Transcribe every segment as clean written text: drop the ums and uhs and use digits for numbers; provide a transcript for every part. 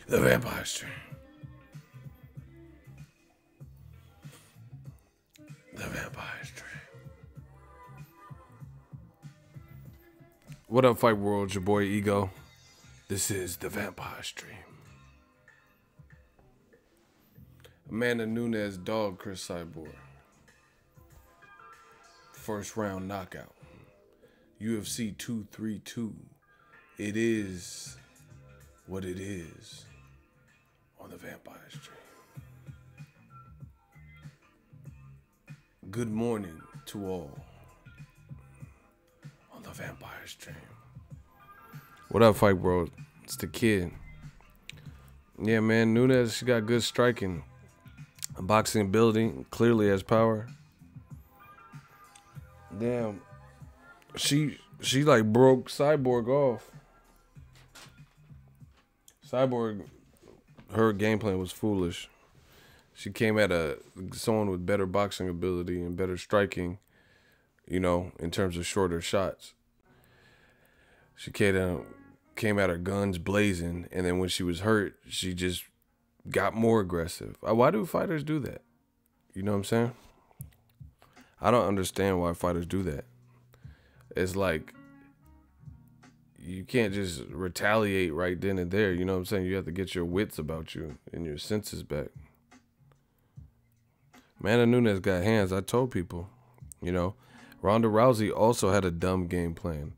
The Vampire Stream. The Vampire Stream. What up, Fight World? It's your boy Ego. This is the Vampire Stream. Amanda Nunes dog Chris Cyborg. First round knockout. UFC 232. It is what it is on the Vampire Stream. Good morning to all on the Vampire Stream. What up, Fight World? It's the kid. Yeah, man, Nunes, she got good striking. Boxing ability, clearly has power. Damn. She like broke Cyborg off. Cyborg, her game plan was foolish. She came at someone with better boxing ability and better striking, you know, in terms of shorter shots. She came at her guns blazing, and then when she was hurt, she just got more aggressive. Why do fighters do that? You know what I'm saying? I don't understand why fighters do that. It's like you can't just retaliate right then and there. You know what I'm saying? You have to get your wits about you and your senses back. Amanda Nunes got hands. I told people, you know. Ronda Rousey also had a dumb game plan.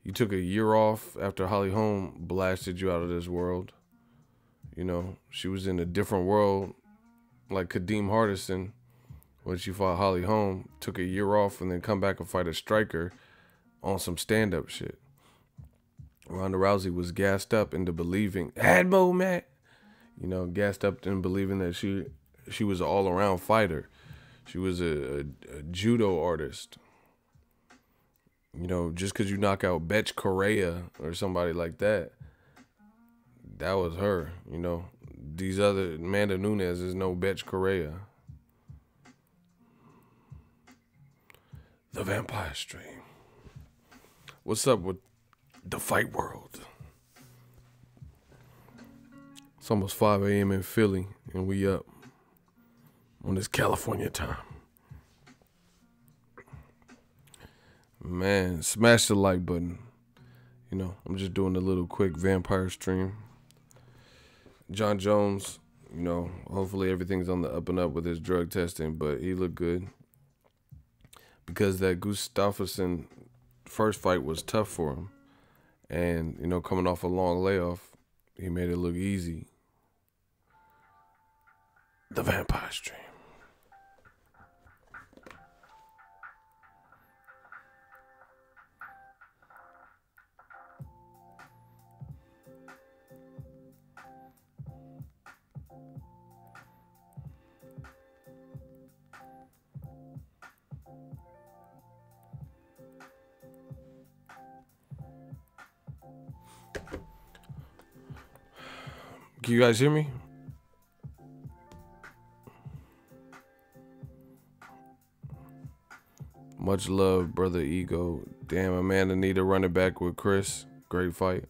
You took a year off after Holly Holm blasted you out of this world. You know, she was in a different world, like Kadeem Hardison, when she fought Holly Holm, took a year off and then come back and fight a striker on some stand-up shit. Ronda Rousey was gassed up into believing, Admo, man, you know, gassed up in believing that she was an all-around fighter. She was a judo artist. You know, just because you knock out Betch Correa or somebody like that, that was her, you know. These other, Amanda Nunes is no Betch Correa. The Vampire Stream. What's up with the fight world? It's almost 5 a.m. in Philly, and we up on this California time. Man, smash the like button. You know, I'm just doing a little quick Vampire Stream. John Jones, you know, hopefully everything's on the up and up with his drug testing, but he looked good. Because that Gustafsson first fight was tough for him. And, you know, coming off a long layoff, he made it look easy. The Vampire Stream. Can you guys hear me? Much love, brother Ego. Damn, Amanda need to run it back with Chris. Great fight.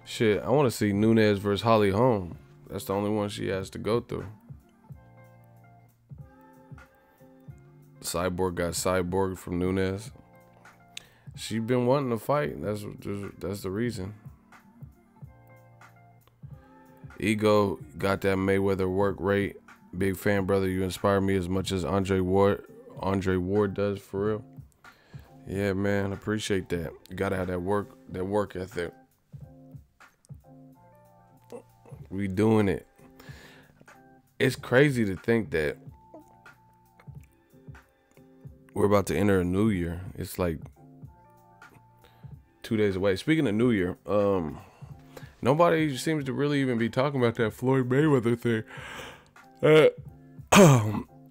Shit, I want to see Nunes versus Holly Holm. That's the only one she has to go through. Cyborg got Cyborg from Nunes. She been wanting to fight. That's the reason. Ego got that Mayweather work rate. Big fan, brother. You inspire me as much as Andre Ward does, for real. Yeah, man, appreciate that. You gotta have that work ethic. We doing it. It's crazy to think that we're about to enter a new year. It's like 2 days away. Speaking of New Year, nobody seems to really even be talking about that Floyd Mayweather thing.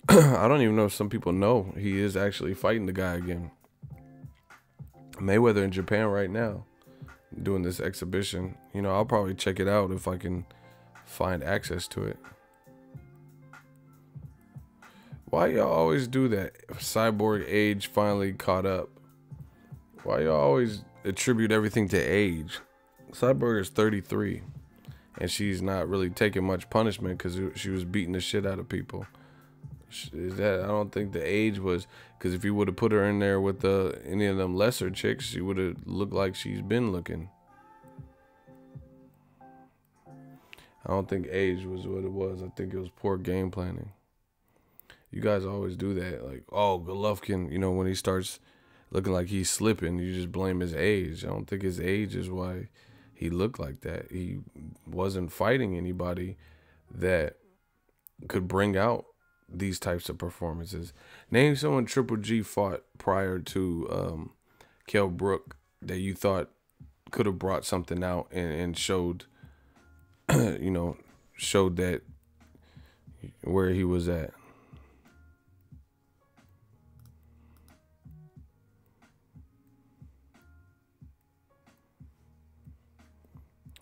I don't even know if some people know he is actually fighting the guy again. Mayweather in Japan right now, doing this exhibition. You know, I'll probably check it out if I can find access to it. Why y'all always do that? Cyborg age finally caught up. Why y'all always attribute everything to age? Cyborg is 33. and she's not really taking much punishment because she was beating the shit out of people. Is that, I don't think the age was, because if you would have put her in there with any of them lesser chicks, she would have looked like she's been looking. I don't think age was what it was. I think it was poor game planning. You guys always do that. Like, oh, Golovkin, you know, when he starts looking like he's slipping, you just blame his age. I don't think his age is why he looked like that. He wasn't fighting anybody that could bring out these types of performances. Name someone Triple G fought prior to Kell Brook that you thought could have brought something out and showed, you know, showed that where he was at.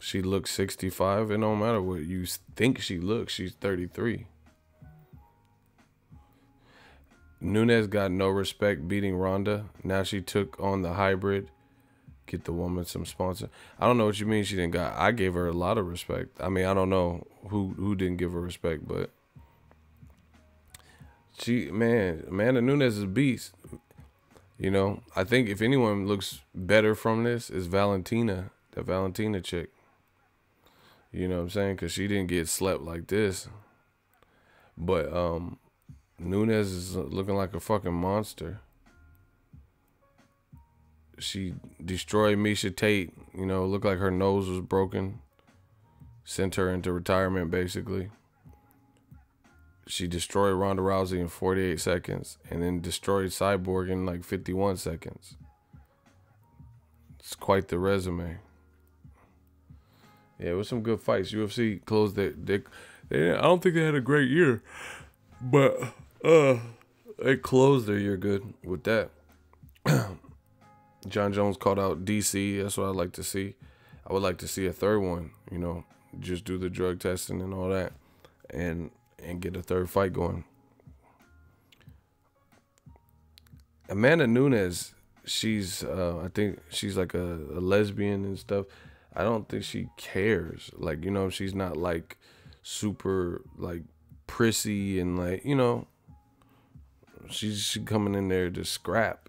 She looks 65. It don't matter what you think she looks. She's 33. Nunes got no respect beating Ronda. Now she took on the hybrid. Get the woman some sponsor. I don't know what you mean she didn't got. I gave her a lot of respect. I mean, I don't know who didn't give her respect, but Amanda Nunes is a beast. You know, I think if anyone looks better from this is Valentina, the Valentina chick. You know what I'm saying? Because she didn't get slept like this. But Nunes is looking like a fucking monster. She destroyed Miesha Tate. You know, looked like her nose was broken. Sent her into retirement, basically. She destroyed Ronda Rousey in 48 seconds. And then destroyed Cyborg in like 51 seconds. It's quite the resume. Yeah, it was some good fights. UFC closed I don't think they had a great year. But they closed their year good with that. John Jones called out DC. That's what I'd like to see. I would like to see a third one, you know, just do the drug testing and all that and get a third fight going. Amanda Nunes, she's I think she's like a lesbian and stuff. I don't think she cares. Like, you know, she's not like super like prissy and like, you know, she's coming in there to scrap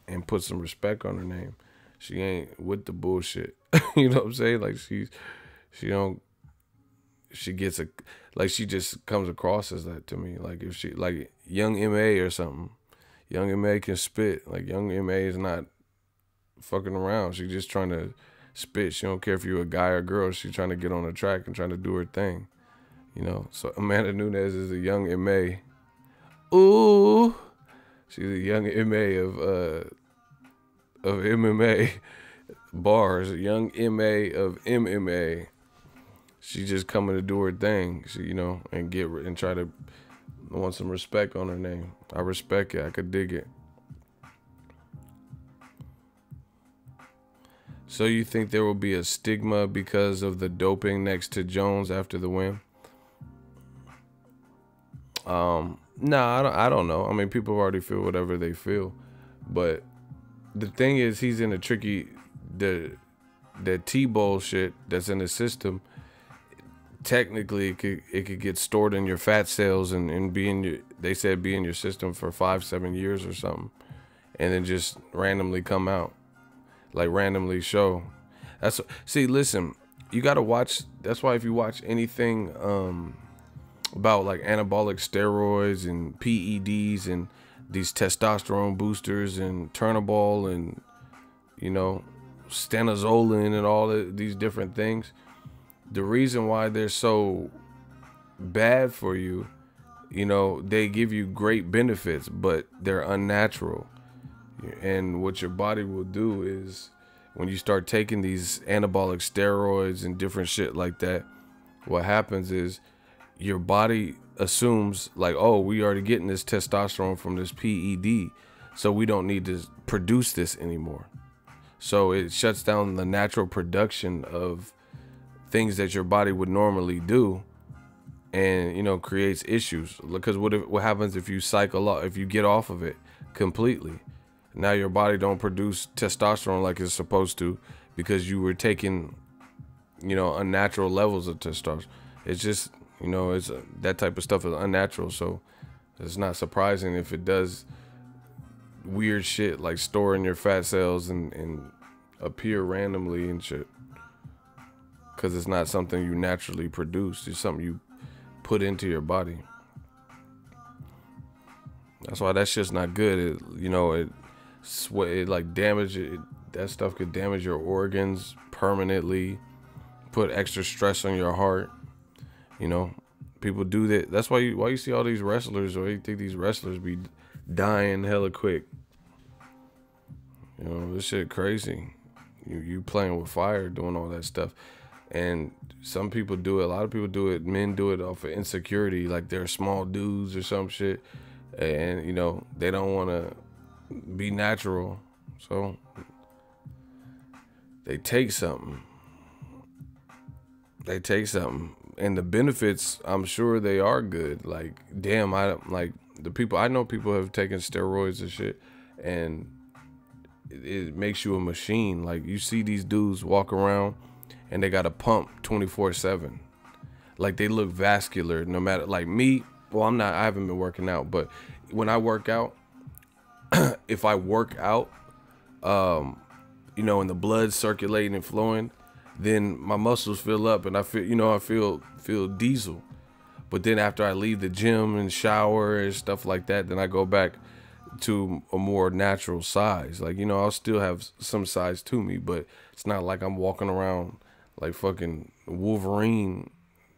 and put some respect on her name. She ain't with the bullshit. You know what I'm saying? Like she gets she just comes across as that to me. Like if she, like Young MA or something. Young MA can spit. Like Young MA is not fucking around. She's just trying to spit. She don't care if you're a guy or girl. She's trying to get on the track and trying to do her thing. You know, so Amanda Nunes is a young MA. Ooh, she's a young MA of MMA bars. A young MA of MMA. She just coming to do her thing. She, you know, and try to want some respect on her name. I respect it. I could dig it. So you think there will be a stigma because of the doping next to Jones after the win? Nah, I don't know. I mean, people already feel whatever they feel. But the thing is, he's in a tricky, the T bullshit that's in the system. Technically, it could get stored in your fat cells and be in your, they said be in your system for 5-7 years or something. And then just randomly come out. Like randomly show. See, listen, you gotta watch. That's why if you watch anything about like anabolic steroids and PEDs and these testosterone boosters and Turnabol and, you know, stanozolin and all these different things, the reason why they're so bad for you, you know, they give you great benefits, but they're unnatural. And what your body will do is when you start taking these anabolic steroids and different shit like that, what happens is your body assumes like, oh, we already getting this testosterone from this PED, so we don't need to produce this anymore. So it shuts down the natural production of things that your body would normally do, and, you know, creates issues. Because what happens if you cycle off, if you get off of it completely? Now your body don't produce testosterone like it's supposed to because you were taking you know, unnatural levels of testosterone. It's just, you know, it's that type of stuff is unnatural. So it's not surprising if it does weird shit like storing your fat cells and appear randomly and shit. Because it's not something you naturally produce. It's something you put into your body. That's why that shit's not good. It, you know, it like damage it. That stuff could damage your organs permanently, put extra stress on your heart. You know, people do that. That's why you see all these wrestlers, or you think these wrestlers be dying hella quick. You know, this shit crazy. You playing with fire, doing all that stuff. And some people do it. A lot of people do it. Men do it off of insecurity, like they're small dudes or some shit. And, you know, they don't want to be natural. So they take something. They take something. And the benefits, I'm sure they are good. Like, damn, I know people have taken steroids and shit. And it makes you a machine. Like, you see these dudes walk around and they got a pump 24/7. Like, they look vascular no matter, like me. Well, I haven't been working out, but when I work out, if I work out, you know, and the blood's circulating and flowing, then my muscles fill up and I feel diesel. But then after I leave the gym and shower and stuff like that, then I go back to a more natural size. Like, you know, I'll still have some size to me, but it's not like I'm walking around like fucking Wolverine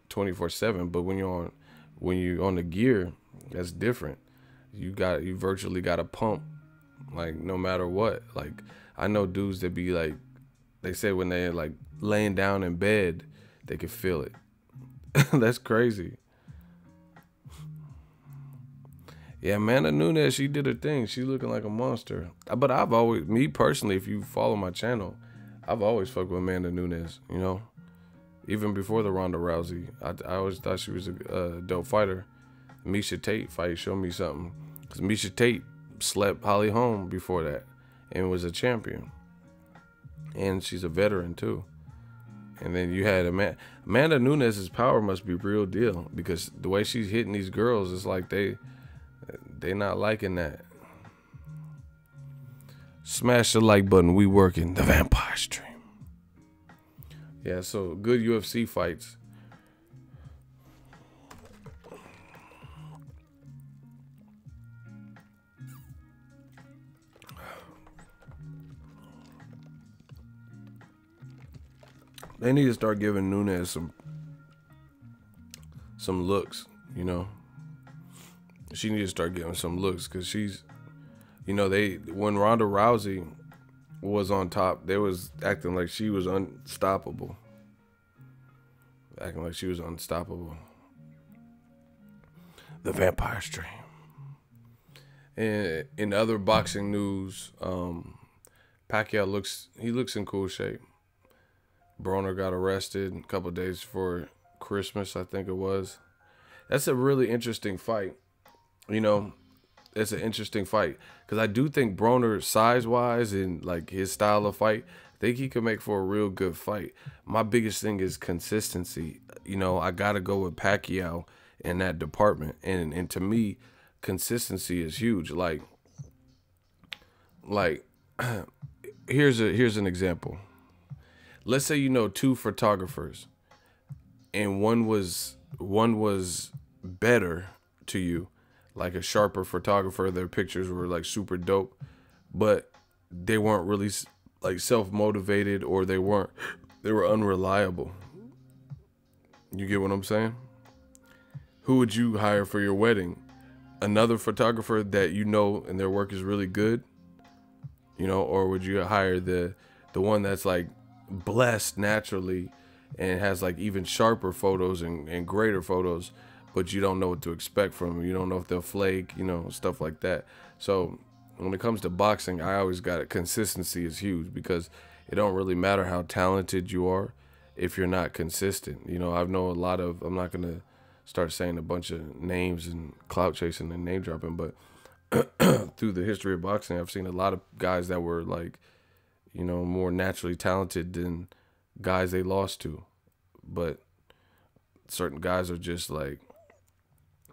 24/7. But when you're on the gear, that's different. You virtually got a pump, like, no matter what. Like, I know dudes that be like, they say when they're like laying down in bed, they can feel it. That's crazy. Yeah, Amanda Nunes, she did her thing. She looking like a monster. But I've always, me personally, if you follow my channel, I've always fucked with Amanda Nunes, you know? Even before the Ronda Rousey, I always thought she was a dope fighter. Miesha Tate fight showed me something. Because Miesha Tate slept Holly Holm before that and was a champion. And she's a veteran, too. And then you had Amanda Nunes' power must be real deal, because the way she's hitting these girls, it's like they not liking that. Smash the like button. We working the vampire stream. Yeah, so good UFC fights. They need to start giving Nunes some looks, you know. She needs to start getting some looks, because she's, you know, when Ronda Rousey was on top, they was acting like she was unstoppable. Acting like she was unstoppable. The vampire stream. And in other boxing news, Pacquiao looks in cool shape. Broner got arrested a couple days before Christmas, I think it was. That's a really interesting fight. You know, it's an interesting fight, because I do think Broner, size-wise and like his style of fight, I think he could make for a real good fight. My biggest thing is consistency. You know, I gotta go with Pacquiao in that department, and to me, consistency is huge. Like here's an example. Let's say you know two photographers, and one was better to you, like a sharper photographer. Their pictures were like super dope, but they weren't really like self-motivated, or they were unreliable. You get what I'm saying? Who would you hire for your wedding? Another photographer that you know and their work is really good, you know, or would you hire the one that's like blessed naturally and has like even sharper photos and greater photos, but you don't know what to expect from them? You don't know if they'll flake, you know, stuff like that. So when it comes to boxing, I always got it. Consistency is huge, because it don't really matter how talented you are if you're not consistent. You know, I've known a lot of, I'm not going to start saying a bunch of names and clout chasing and name dropping, but through the history of boxing, I've seen a lot of guys that were like, you know, more naturally talented guys they lost to. But certain guys are just like,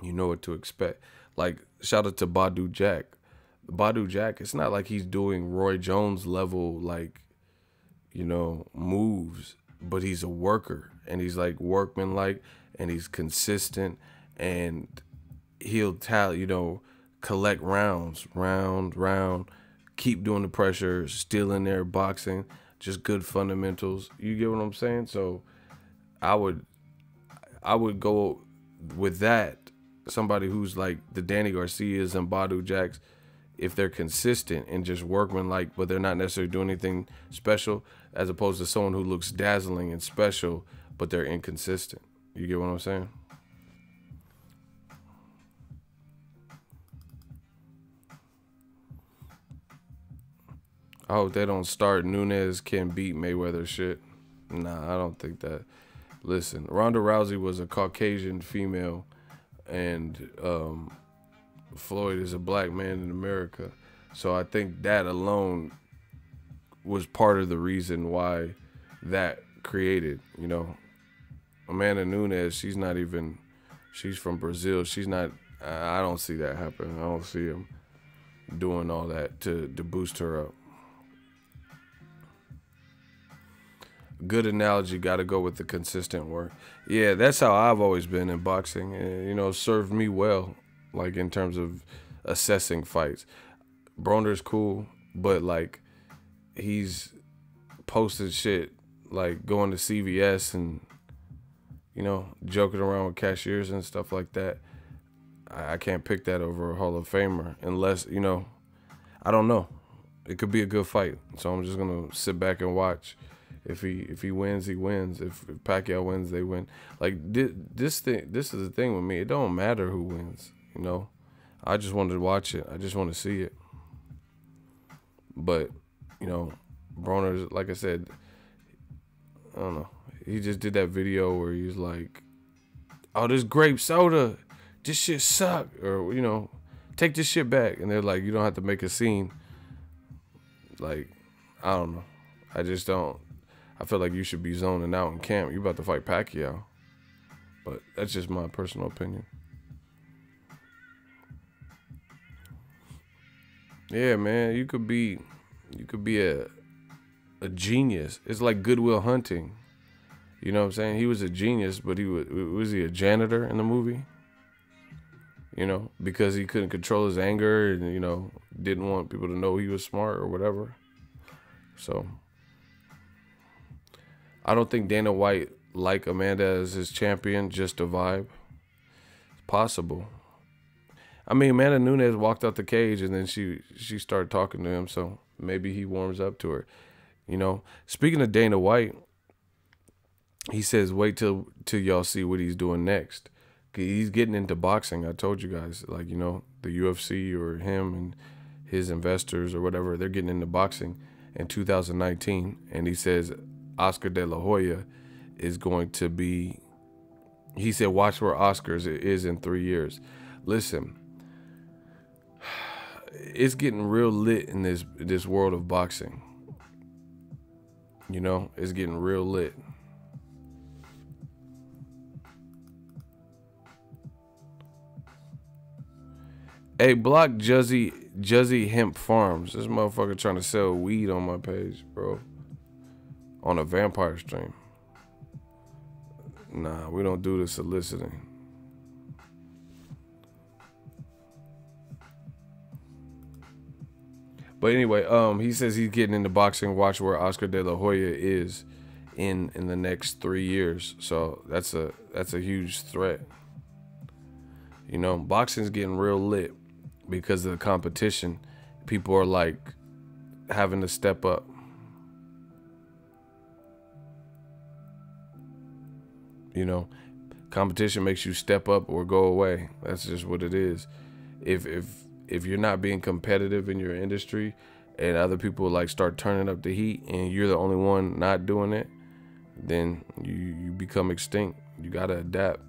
you know what to expect. Like, shout out to Badu Jack. Badu Jack, it's not like he's doing Roy Jones level, like, you know, moves, but he's a worker, and he's like workmanlike, and he's consistent, and he'll you know, collect rounds, round, keep doing the pressure, still in there boxing, just good fundamentals. You get what I'm saying? So I would go with that. Somebody who's like the Danny Garcias and Badu Jacks, if they're consistent and just workmanlike, but they're not necessarily doing anything special, as opposed to someone who looks dazzling and special, but they're inconsistent. You get what I'm saying? I hope they don't start Nunes can beat Mayweather shit. Nah, I don't think that. Listen, Ronda Rousey was a Caucasian female, and Floyd is a black man in America. So I think that alone was part of the reason why that created, you know. Amanda Nunes, she's from Brazil. She's not, I don't see that happen. I don't see him doing all that to boost her up. Good analogy, got to go with the consistent work. Yeah, that's how I've always been in boxing. And, you know, served me well, like in terms of assessing fights. Broner's cool, but like he's posted shit like going to CVS and, you know, joking around with cashiers and stuff like that. I can't pick that over a Hall of Famer unless, you know, I don't know. It could be a good fight. So I'm just going to sit back and watch. If he wins, he wins. If Pacquiao wins, they win. Like this is the thing with me. It don't matter who wins, you know. I just wanted to watch it. I just want to see it. But, you know, Broner, like I said, I don't know. He just did that video where he's like, "Oh, this grape soda, this shit suck," or, you know, "Take this shit back." And they're like, "You don't have to make a scene." Like, I don't know. I just don't. I feel like you should be zoning out in camp. You about to fight Pacquiao. But that's just my personal opinion. Yeah, man, you could be a genius. It's like Good Will Hunting. You know what I'm saying? He was a genius, but was he a janitor in the movie? You know, because he couldn't control his anger and, you know, didn't want people to know he was smart or whatever. So I don't think Dana White liked Amanda as his champion just to vibe. It's possible. I mean, Amanda Nunes walked out the cage and then she started talking to him, so maybe he warms up to her. You know, speaking of Dana White, he says, wait till y'all see what he's doing next. He's getting into boxing. I told you guys, like, you know, the UFC or him and his investors or whatever, they're getting into boxing in 2019. And he says Oscar De La Hoya is going to be, he said, watch where Oscar's is in 3 years. Listen, it's getting real lit in this world of boxing. You know, it's getting real lit. Hey, block Juzzy Hemp Farms. This motherfucker trying to sell weed on my page, bro. On a vampire stream. Nah, we don't do the soliciting. But anyway, he says he's getting into boxing. Watch where Oscar De La Hoya is in the next 3 years. So that's a huge threat. You know, boxing's getting real lit because of the competition. People are like having to step up. You know, competition makes you step up or go away. That's just what it is. If you're not being competitive in your industry and other people like start turning up the heat and you're the only one not doing it, then you become extinct. You gotta adapt.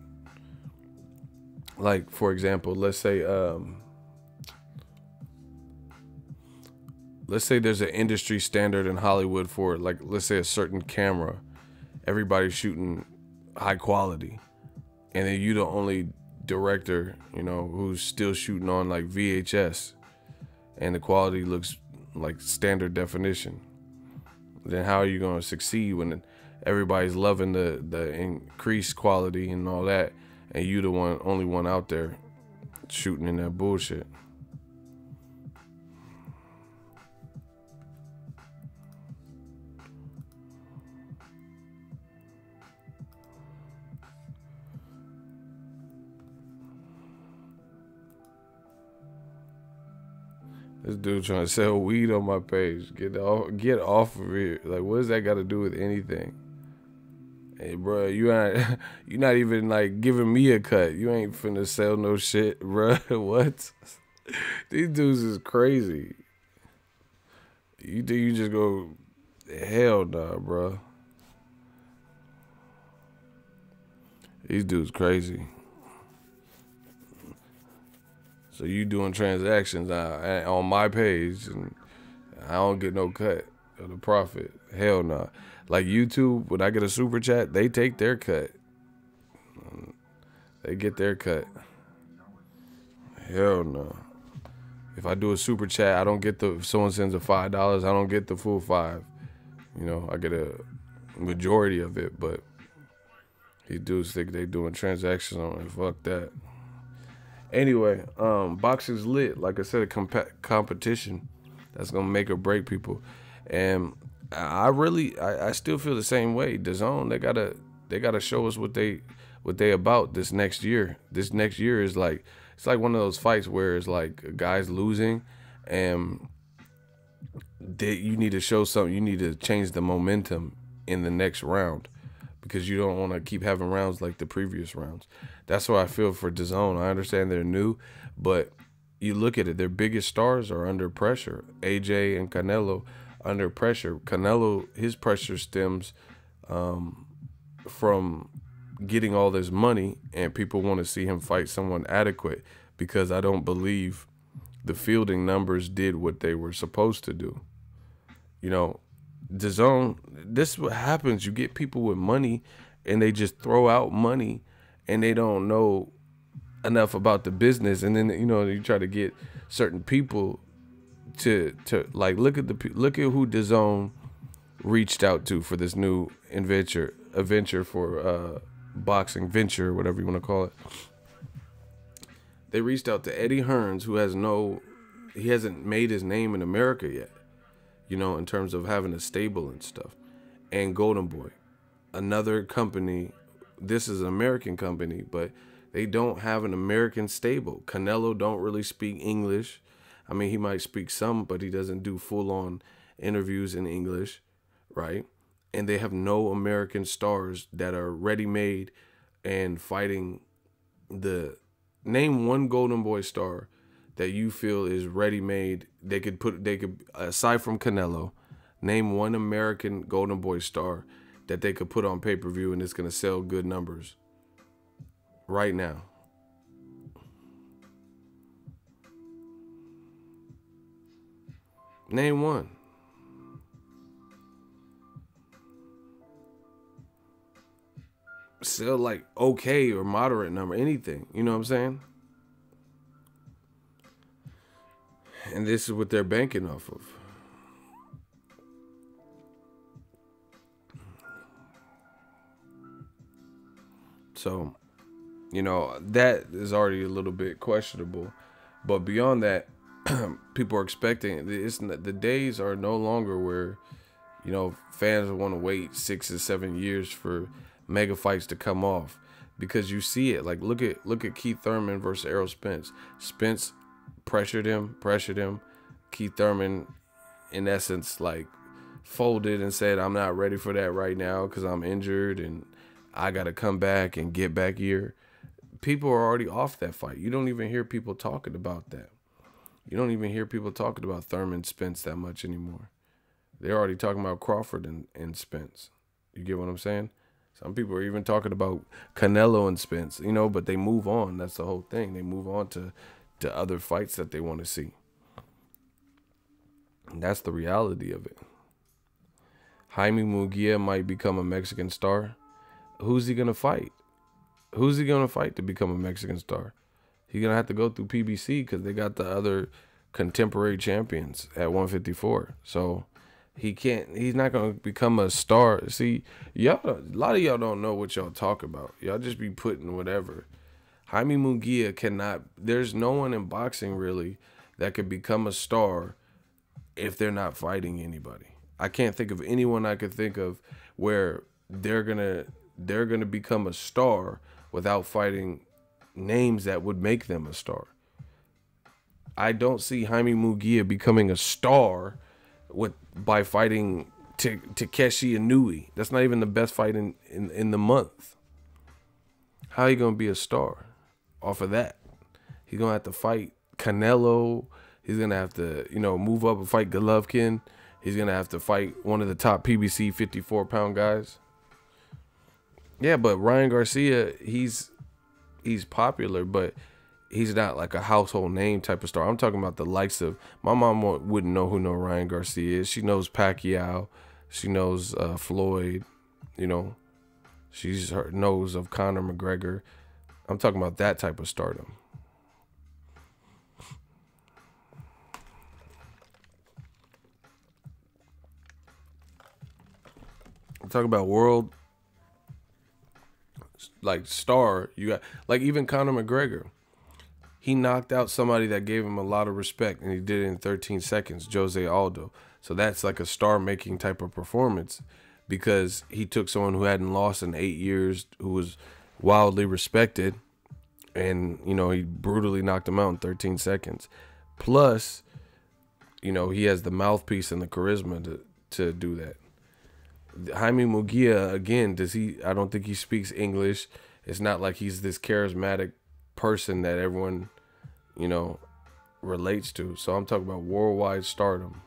Like, for example, let's say there's an industry standard in Hollywood for, like, let's say a certain camera everybody's shooting high quality, and then you the only director, you know, who's still shooting on like VHS, and the quality looks like standard definition. Then how are you going to succeed when everybody's loving the increased quality and all that, and you the only one out there shooting in that bullshit? This dude trying to sell weed on my page. Get off of here. Like, what does that got to do with anything? Hey, bro, you're not even like giving me a cut. You ain't finna sell no shit, bro. What? These dudes is crazy. You think you just go? Hell nah, bro. These dudes crazy. So you doing transactions on my page, and I don't get no cut of the profit. Hell no. Nah. Like YouTube, when I get a super chat, they take their cut. They get their cut. Hell no. Nah. If I do a super chat, I don't get if someone sends a $5, I don't get the full $5. You know, I get a majority of it, but these dudes think they doing transactions on it. Fuck that. Anyway, boxing's lit. Like I said, a competition that's gonna make or break people, and I still feel the same way. DAZN, they gotta show us what they about this next year. This next year is like, it's like one of those fights where it's like a guy's losing, and you need to show something. You need to change the momentum in the next round, because you don't want to keep having rounds like the previous rounds. That's what I feel for DAZN. I understand they're new, but you look at it, their biggest stars are under pressure. AJ and Canelo under pressure. Canelo, his pressure stems from getting all this money, and people want to see him fight someone adequate, because I don't believe the fielding numbers did what they were supposed to do. You know, DAZN, this is what happens. You get people with money, and they just throw out money, and they don't know enough about the business. And then, you know, you try to get certain people to like, look at who DAZN reached out to for this new adventure for boxing venture, whatever you want to call it. They reached out to Eddie Hearns, who he hasn't made his name in America yet, you know, in terms of having a stable and stuff. And Wonderboy, another company. This is an American company, but they don't have an American stable. Canelo don't really speak English. I mean, he might speak some, but he doesn't do full-on interviews in English, right? And they have no American stars that are ready-made and fighting name one Wonderboy star that you feel is ready-made. They could aside from Canelo, name one American Wonderboy star that they could put on pay-per-view and it's going to sell good numbers right now. Name one. Sell like okay or moderate number, anything. You know what I'm saying? And this is what they're banking off of. So, you know, that is already a little bit questionable. But beyond that, people are expecting, the days are no longer where, you know, fans want to wait 6 or 7 years for mega fights to come off, because you see it. Like, look at Keith Thurman versus Errol Spence. Spence pressured him. Keith Thurman, in essence, like, folded and said, I'm not ready for that right now because I'm injured and I got to come back and get back here. People are already off that fight. You don't even hear people talking about that. You don't even hear people talking about Thurman Spence that much anymore. They're already talking about Crawford and Spence. You get what I'm saying? Some people are even talking about Canelo and Spence, you know, but they move on. That's the whole thing. They move on to other fights that they want to see. And that's the reality of it. Jaime Munguia might become a Mexican star. Who's he going to fight? Who's he going to fight to become a Mexican star? He's going to have to go through PBC because they got the other contemporary champions at 154. So he's not going to become a star. See, y'all, a lot of y'all don't know what y'all talk about. Y'all just be putting whatever. Jaime Munguia cannot, there's no one in boxing really that could become a star if they're not fighting anybody. I can't think of anyone I could think of where they're gonna become a star without fighting names that would make them a star. I don't see Jaime Munguia becoming a star by fighting Takeshi Inoue. That's not even the best fight in the month. How are you gonna be a star off of that? He's gonna have to fight Canelo. He's gonna have to, move up and fight Golovkin. He's gonna have to fight one of the top PBC 54-pound guys. Yeah, but Ryan Garcia, he's popular, but he's not like a household name type of star. I'm talking about the likes of, my mom wouldn't know who Ryan Garcia is. She knows Pacquiao. She knows Floyd. She knows of Conor McGregor. I'm talking about that type of stardom. I'm talking about world, like, star. You got, like, even Conor McGregor. He knocked out somebody that gave him a lot of respect, and he did it in 13 seconds, Jose Aldo. So that's like a star-making type of performance because he took someone who hadn't lost in 8 years, who was wildly respected, and, he brutally knocked him out in 13 seconds. Plus, he has the mouthpiece and the charisma to do that. Jaime Munguia, again, I don't think he speaks English. It's not like he's this charismatic person that everyone, relates to. So I'm talking about worldwide stardom.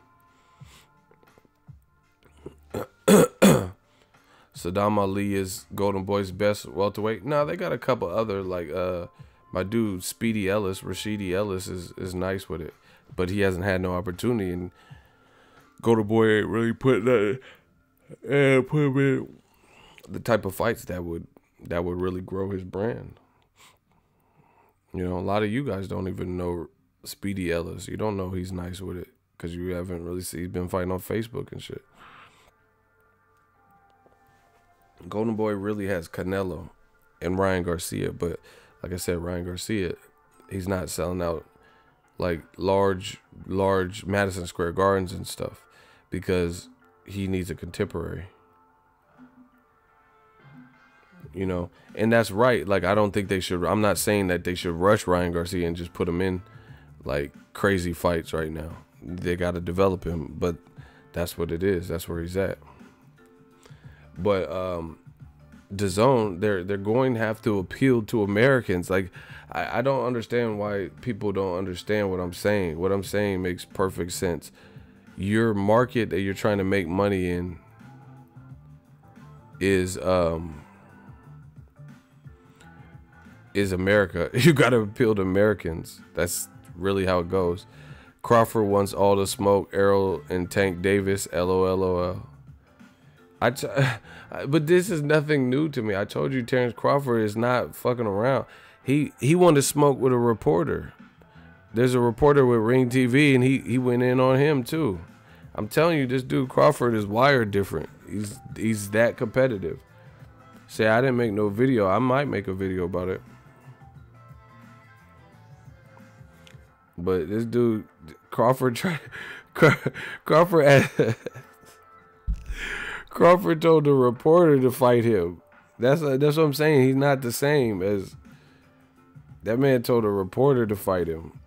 Saddam Ali is Golden Boy's best welterweight. No, they got a couple other, like my dude Rashidi Ellis is nice with it, but he hasn't had no opportunity, and Golden Boy ain't really put him in the type of fights that would really grow his brand. A lot of you guys don't even know Speedy Ellis. You don't know he's nice with it because you haven't really seen. He's been fighting on Facebook and shit. Golden Boy really has Canelo and Ryan Garcia, but like I said, Ryan Garcia, he's not selling out like large Madison Square Gardens and stuff because he needs a contemporary. And that's right. Like, I don't think they should. I'm not saying that they should rush Ryan Garcia and just put him in like crazy fights right now. They got to develop him, but that's what it is. That's where he's at. But DAZN, they're going to have to appeal to Americans. Like, I don't understand why people don't understand what I'm saying. What I'm saying makes perfect sense. Your market that you're trying to make money in is America. You got to appeal to Americans. That's really how it goes. Crawford wants all the smoke. Errol and Tank Davis. LOL. But this is nothing new to me. I told you Terrence Crawford is not fucking around. He wanted to smoke with a reporter. There's a reporter with Ring TV, and he went in on him too. I'm telling you, this dude Crawford is wired different. He's that competitive. Say I didn't make no video. I might make a video about it. But this dude Crawford Crawford told the reporter to fight him. That's what I'm saying. He's not the same as that man told a reporter to fight him.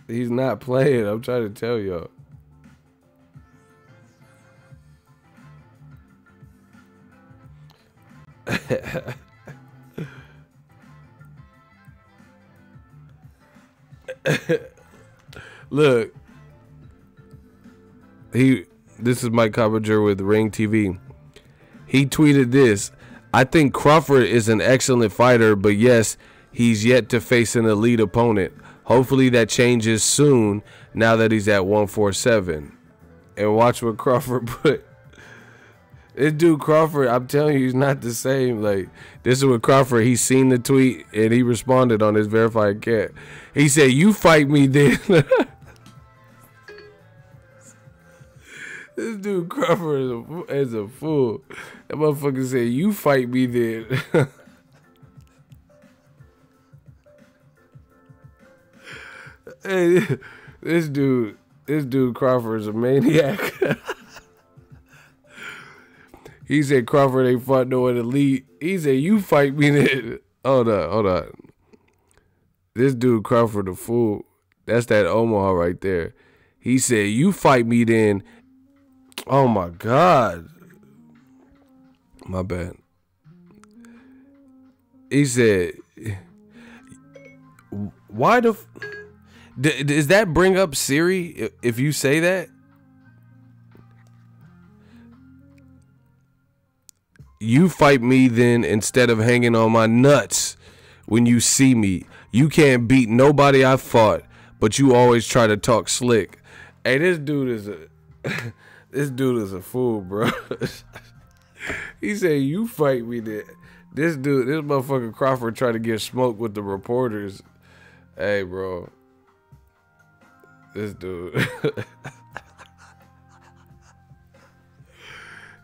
He's not playing. I'm trying to tell y'all. Look, this is Mike Coppinger with Ring TV. He tweeted this: I think Crawford is an excellent fighter, but yes, he's yet to face an elite opponent. Hopefully that changes soon now that he's at 147. and watch what Crawford put. This dude Crawford, I'm telling you, he's not the same. Like, this is what Crawford, he seen the tweet and he responded on his verified account. He said, "You fight me then." This dude Crawford is a fool. That motherfucker said, "You fight me then." Hey, this dude Crawford is a maniac. He said Crawford ain't fought no one elite. He said, "You fight me then." Hold on. This dude Crawford a fool. That's that Omaha right there. He said, "You fight me then." Oh my God. My bad. He said, "Why the does that bring up Siri if you say that?" "You fight me then instead of hanging on my nuts when you see me. You can't beat nobody I fought, but you always try to talk slick." Hey, this dude is a fool, bro. He said, "You fight me then." This motherfucker Crawford tried to get smoked with the reporters. Hey, bro. This dude.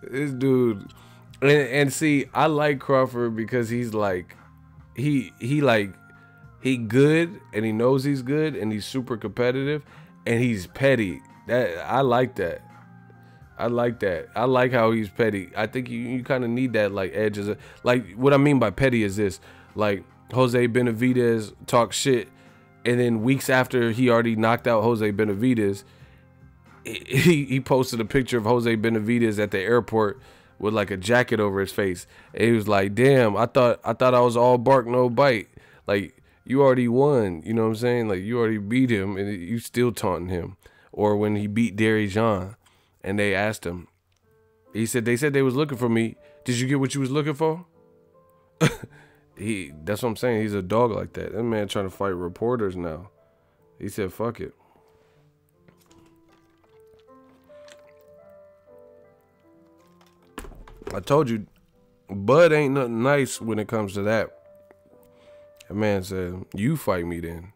This dude. And see, I like Crawford because he's like, he good and he knows he's good and he's super competitive and he's petty. I like that. I like how he's petty. I think you kind of need that like edge. Like what I mean by petty is this: like Jose Benavidez talks shit, and then weeks after he already knocked out Jose Benavidez, he posted a picture of Jose Benavidez at the airport with like a jacket over his face. And he was like, "Damn, I thought I was all bark, no bite. Like, you already won. You know what I'm saying? Like, you already beat him and you still taunting him." Or when he beat Derry Jean and they asked him, they said they was looking for me. "Did you get what you was looking for?" That's what I'm saying. He's a dog like that. That man trying to fight reporters now. He said, "Fuck it." I told you, Bud ain't nothing nice when it comes to that. That man said, "You fight me then."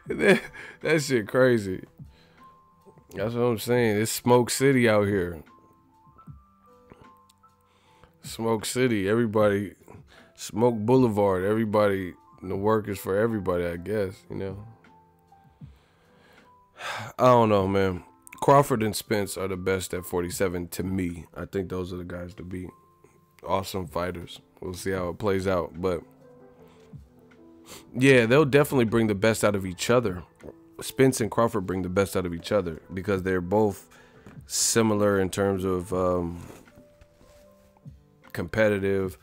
That shit crazy. That's what I'm saying. It's Smoke City out here. Smoke City. Everybody, Smoke Boulevard. Everybody, the work is for everybody, I guess, you know. I don't know, man. Crawford and Spence are the best at 47 to me. I think those are the guys to beat. Awesome fighters. We'll see how it plays out. But, yeah, they'll definitely bring the best out of each other. Spence and Crawford bring the best out of each other because they're both similar in terms of competitive.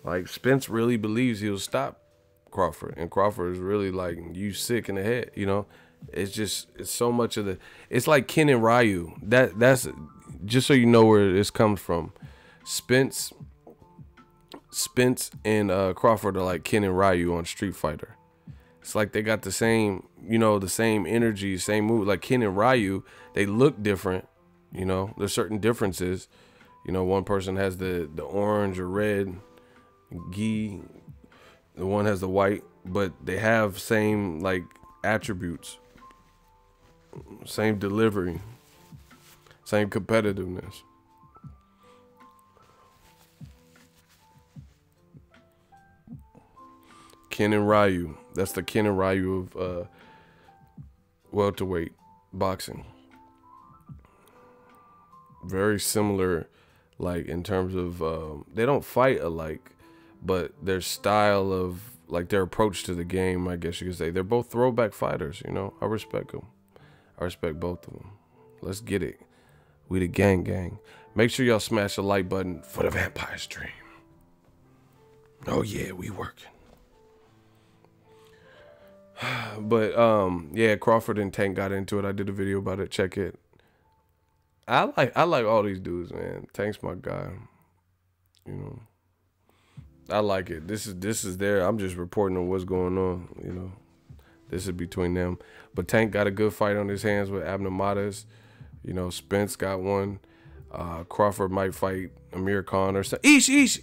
Like, Spence really believes he'll stop Crawford. And Crawford is really like, "You sick in the head," you know? It's so much of it's like Ken and Ryu. That's just so you know where this comes from. Spence and Crawford are like Ken and Ryu on Street Fighter. It's like they got the same, you know, the same energy, same move. Like Ken and Ryu, they look different, you know. There's certain differences. You know, one person has the orange or red gi, the one has the white, but they have same like attributes. Same delivery, same competitiveness. Ken and Ryu. That's the Ken and Ryu of welterweight boxing. Very similar, like in terms of they don't fight alike, but their style of like their approach to the game, I guess you could say. They're both throwback fighters, you know. I respect them. I respect both of them. Let's get it. We the gang. Make sure y'all smash the like button for the Vampire Stream. Oh yeah, we working. But yeah, Crawford and Tank got into it. I did a video about it. Check it. I like all these dudes, man. Tank's my guy. You know. I like it. This is there. I'm just reporting on what's going on, you know. This is between them. But Tank got a good fight on his hands with Abner Mares. You know, Spence got one. Crawford might fight Amir Khan or something. Eesh.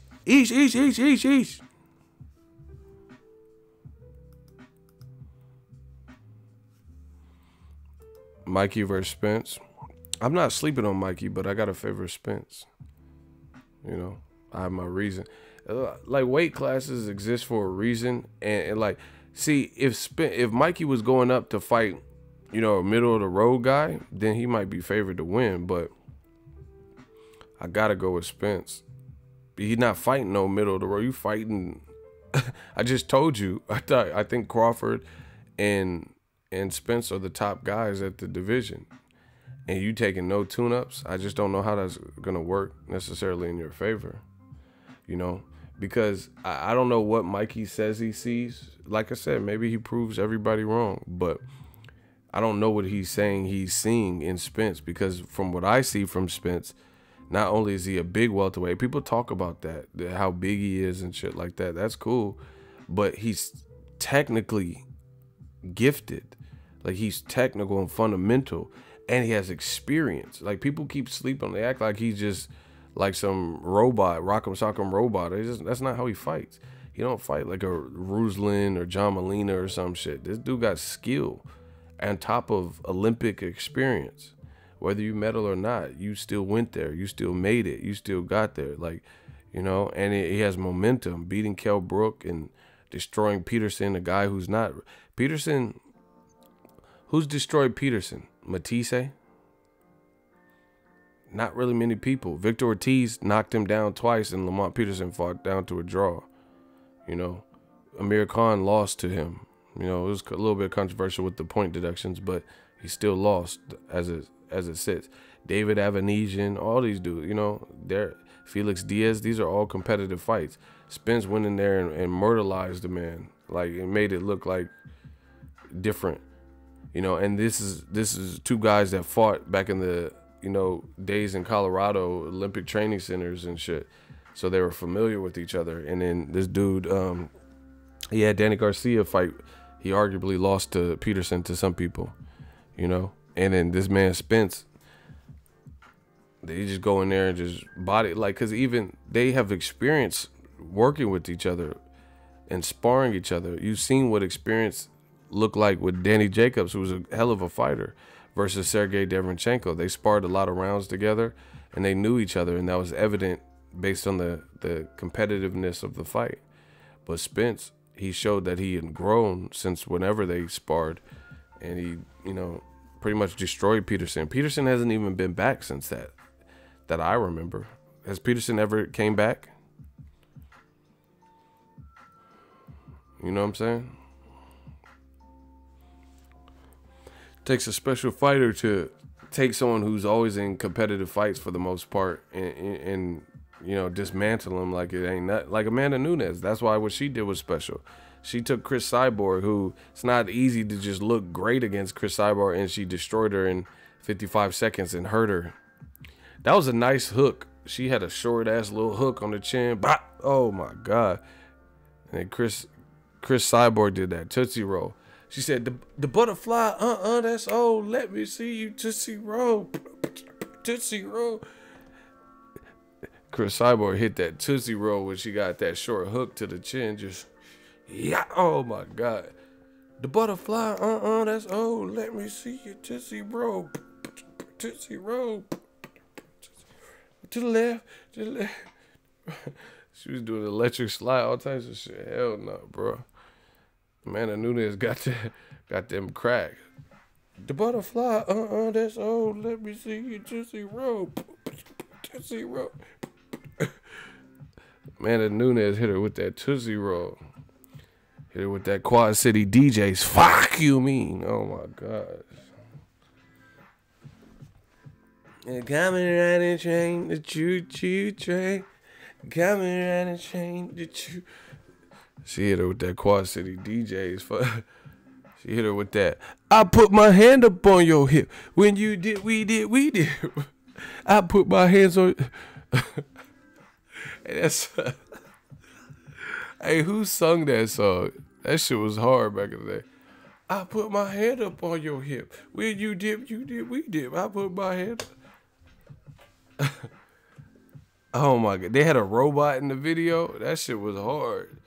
Mikey versus Spence. I'm not sleeping on Mikey, but I got to favor Spence. You know, I have my reason. Like, weight classes exist for a reason, and like, see, if Mikey was going up to fight, you know, a middle of the road guy, then he might be favored to win. But I gotta go with Spence. He's not fighting no middle of the road. You fighting. I just told you. I think Crawford and Spence are the top guys at the division, and you taking no tune-ups. I just don't know how that's gonna work necessarily in your favor. You know, because I don't know what Mikey says he sees. Like I said, maybe he proves everybody wrong, but I don't know what he's saying he's seeing in Spence, because from what I see from Spence, not only is he a big welterweight, people talk about that, how big he is and shit like that. That's cool, but he's technically gifted. Like, he's technical and fundamental, and he has experience. Like, people keep sleeping. They act like he's just like some robot, rock'em sock'em robot. That's not how he fights. He don't fight like a Ruslan or John Molina or some shit. This dude got skill on top of Olympic experience. Whether you medal or not, you still went there. You still made it. You still got there. Like, you know, and he has momentum, beating Kell Brook and destroying Peterson, a guy who's not. Peterson, who's destroyed Peterson? Matisse? Not really many people. Victor Ortiz knocked him down twice, and Lamont Peterson fought down to a draw. You know, Amir Khan lost to him. You know, it was a little bit controversial with the point deductions, but he still lost as it sits. David Avanesian, all these dudes, you know, they're Felix Diaz. These are all competitive fights. Spence went in there and murderized the man. Like, it made it look like different. You know, and this is two guys that fought back in the, you know, days in Colorado, Olympic training centers and shit. So they were familiar with each other. And then this dude, he had Danny Garcia fight. He arguably lost to Peterson to some people, you know. And then this man Spence, they just go in there and just body, like, because even they have experience working with each other and sparring each other. You've seen what experience looked like with Danny Jacobs, who was a hell of a fighter, versus Sergey Derevyanchenko. They sparred a lot of rounds together, and they knew each other, and that was evident based on the competitiveness of the fight. But Spence, he showed that he had grown since whenever they sparred, and he, you know, pretty much destroyed Peterson. Peterson hasn't even been back since that I remember. Has Peterson ever came back? You know what I'm saying? Takes a special fighter to take someone who's always in competitive fights for the most part and you know, dismantle him like it ain't not, like Amanda Nunes. That's why what she did was special. She took Chris Cyborg, who it's not easy to just look great against Chris Cyborg, and she destroyed her in 55 seconds and hurt her. That was a nice hook. She had a short ass little hook on the chin. Bah! Oh my God. And Chris Cyborg did that Tootsie Roll. She said, the butterfly, that's old. Let me see you Tootsie Roll. Tootsie Roll. Chris Cyborg hit that Tootsie Roll when she got that short hook to the chin. Just, yeah, oh my God. The butterfly, that's old. Let me see you Tootsie Roll. Tootsie Roll. To the left, to the left. She was doing electric slide, all types of shit. Hell no, bro. Amanda Nunes got them crack. The butterfly, that's old. Let me see you Tootsie Roll. Tootsie Roll. Amanda Nunes hit her with that Tootsie Roll. Hit her with that Quad City DJs. Fuck you mean. Oh my God. And coming around the train, the choo-choo train. Coming around the train, the choo. She hit her with that Quad City DJs. She hit her with that. I put my hand up on your hip. When you did, we did. I put my hands on. Hey, that's. Hey, who sung that song? That shit was hard back in the day. I put my hand up on your hip. When you dip, we dip. I put my hand. Oh my God. They had a robot in the video. That shit was hard.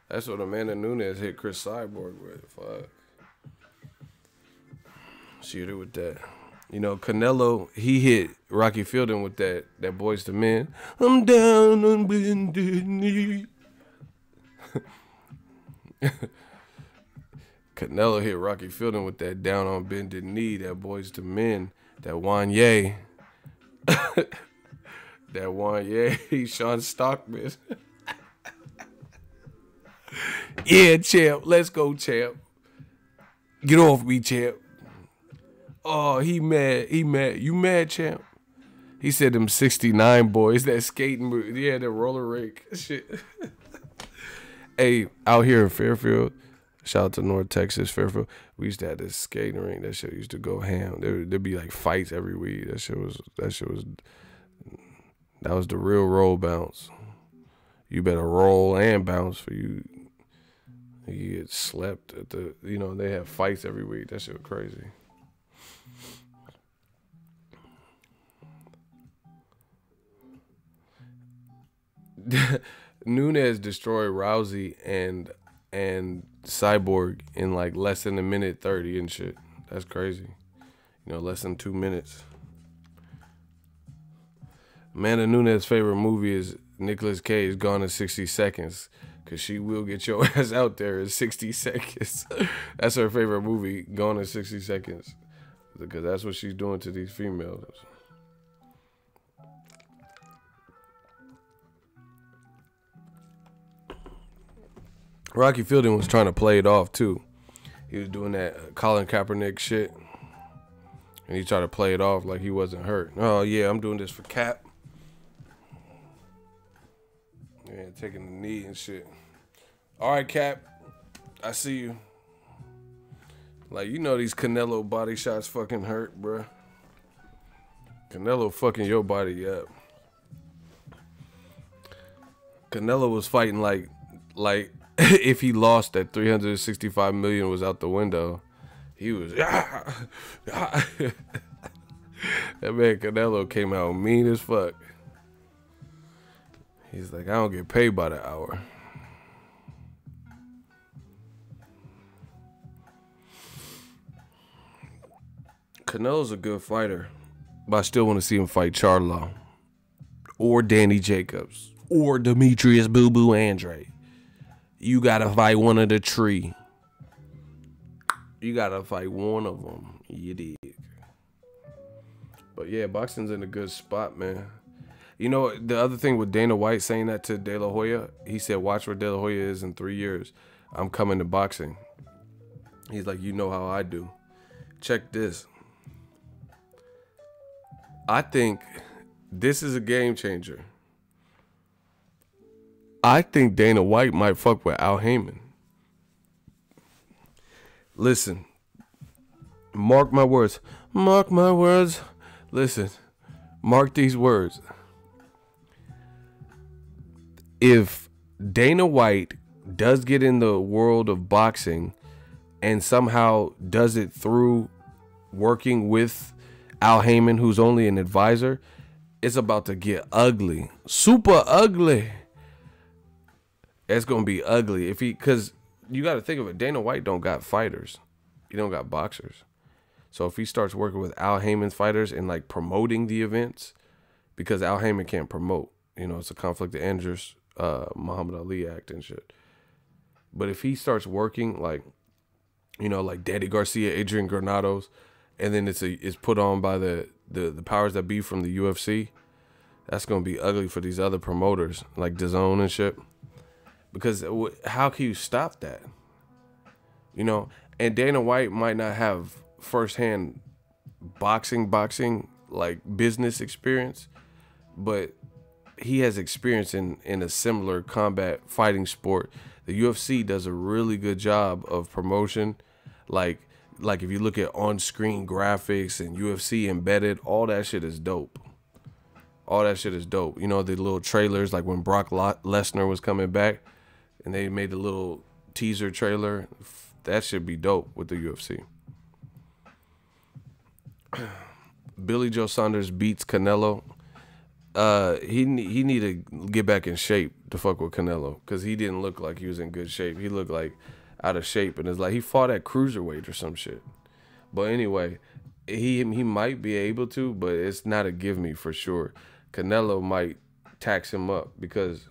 That's what Amanda Nunes hit Chris Cyborg with. Fuck. Shoot it with that. You know, Canelo, he hit Rocky Fielding with that Boys to Men. I'm down on bended knee. Canelo hit Rocky Fielding with that down on bended knee, that Boys to Men, that Wanye. That Wanye, Sean Stockman. Yeah, champ. Let's go, champ. Get off me, champ. Oh, he mad. He mad. You mad, champ? He said them 69 boys, that skating move. Yeah, that roller rink. Shit. Hey, out here in Fairfield, shout out to North Texas, Fairfield, we used to have this skating rink. That shit used to go ham. There'd be like fights every week. That was the real roll bounce. You better roll and bounce for you. You get slept at the, they have fights every week. That shit was crazy. Nunes destroyed Rousey and Cyborg in like less than a minute 30 and shit. That's crazy. Less than 2 minutes. Amanda Nunes' favorite movie is Nicolas Cage, Gone in 60 Seconds. Because she will get your ass out there in 60 seconds. That's her favorite movie, Gone in 60 Seconds. Because that's what she's doing to these females. Rocky Fielding was trying to play it off, too. He was doing that Colin Kaepernick shit. And he tried to play it off like he wasn't hurt. Oh, yeah, I'm doing this for Cap. Yeah, taking the knee and shit. All right, Cap. I see you. Like, these Canelo body shots fucking hurt, bruh. Canelo fucking your body up. Canelo was fighting like if he lost, that 365 million was out the window. He was that man Canelo came out mean as fuck. He's like, I don't get paid by the hour. Canelo's a good fighter, but I still want to see him fight Charlo or Danny Jacobs or Demetrius Boo Boo Andre. You gotta fight one of the three. You gotta fight one of them. You dig? But yeah, boxing's in a good spot, man. The other thing with Dana White saying that to De La Hoya, he said, watch where De La Hoya is in 3 years. I'm coming to boxing. He's like, you know how I do. Check this. I think this is a game changer. I think Dana White might fuck with Al Heyman. Listen. Mark my words. Mark my words. Listen. Mark these words. If Dana White does get in the world of boxing and somehow does it through working with Al Heyman, who's only an advisor, it's about to get ugly. Super ugly. It's going to be ugly. Because you got to think of it. Dana White don't got fighters. He don't got boxers. So if he starts working with Al Heyman's fighters and like promoting the events, because Al Heyman can't promote, it's a conflict of interest, Muhammad Ali Act and shit. But if he starts working like Danny Garcia, Adrian Granados, and then it's put on by the powers that be from the UFC, that's going to be ugly for these other promoters like DAZN and shit. Because how can you stop that? And Dana White might not have firsthand boxing like business experience, but he has experience in a similar combat fighting sport. The UFC does a really good job of promotion. Like if you look at on-screen graphics and UFC embedded, all that shit is dope. All that shit is dope. The little trailers, like when Brock Lesnar was coming back, and they made a little teaser trailer. That should be dope with the UFC. Billy Joe Saunders beats Canelo. He need to get back in shape to fuck with Canelo, because he didn't look like he was in good shape. He looked like out of shape, and it's like he fought at cruiserweight or some shit. But anyway, he might be able to, but it's not a give me for sure. Canelo might tax him up, because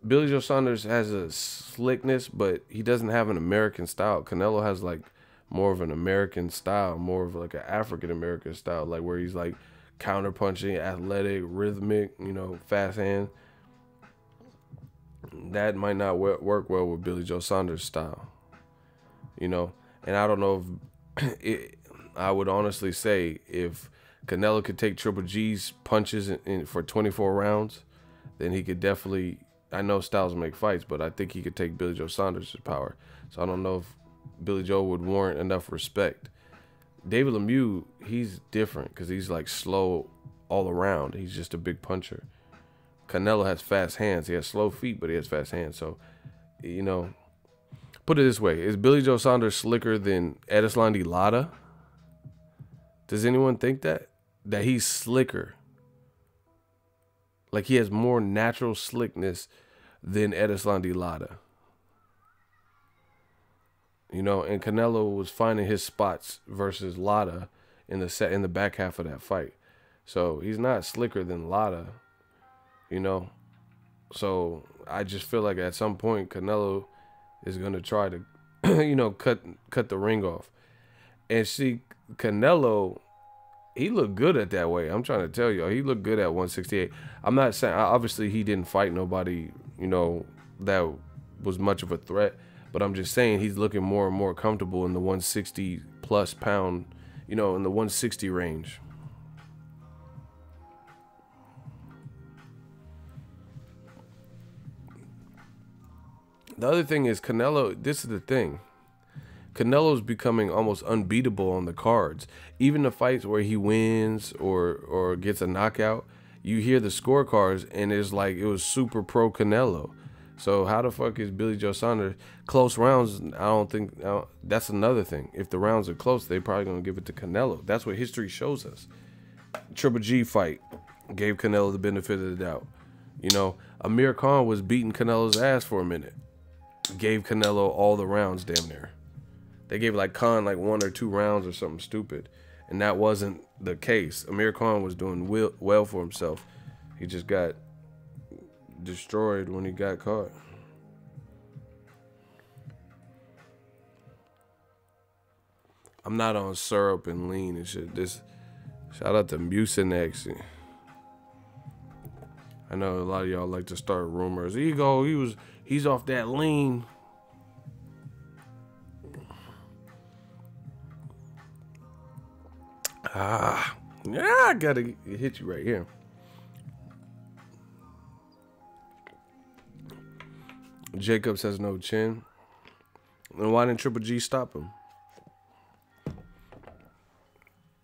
Billy Joe Saunders has a slickness, but he doesn't have an American style. Canelo has like more of an American style, more of like an African American style, like where he's like counter punching, athletic, rhythmic, you know, fast hand. That might not work well with Billy Joe Saunders' style, you know. And I don't know if I would honestly say if Canelo could take Triple G's punches for 24 rounds, then he could definitely. I know styles make fights, but I think he could take Billy Joe Saunders' power. So I don't know if Billy Joe would warrant enough respect. David Lemieux, he's different because he's like slow all around. He's just a big puncher. Canelo has fast hands. He has slow feet, but he has fast hands. So, you know, put it this way. Is Billy Joe Saunders slicker than Erislandy Lara? Does anyone think that? That he's slicker? Like he has more natural slickness than Erislandy Lara. You know, and Canelo was finding his spots versus Lara in the back half of that fight. So he's not slicker than Lara, you know. So I just feel like at some point Canelo is gonna try to, you know, cut the ring off. And see, Canelo, he looked good at that weight. I'm trying to tell you, he looked good at 168. I'm not saying, obviously he didn't fight nobody, you know, that was much of a threat. But I'm just saying he's looking more and more comfortable in the 160 plus pound, you know, in the 160 range. The other thing is Canelo, this is the thing. Canelo's becoming almost unbeatable on the cards. Even the fights where he wins or gets a knockout, you hear the scorecards and it's like it was super pro Canelo. So how the fuck is Billy Joe Saunders? Close rounds, that's another thing. If the rounds are close, they probably going to give it to Canelo. That's what history shows us. Triple G fight gave Canelo the benefit of the doubt. You know, Amir Khan was beating Canelo's ass for a minute. Gave Canelo all the rounds damn near. They gave like Khan like 1 or 2 rounds or something stupid. And that wasn't the case. Amir Khan was doing well for himself. He just got destroyed when he got caught. I'm not on syrup and lean and shit. This shout out to Mucinex. I know a lot of y'all like to start rumors. Here you go, he's off that lean. Yeah, I gotta hit you right here. Jacobs has no chin. Then why didn't Triple G stop him?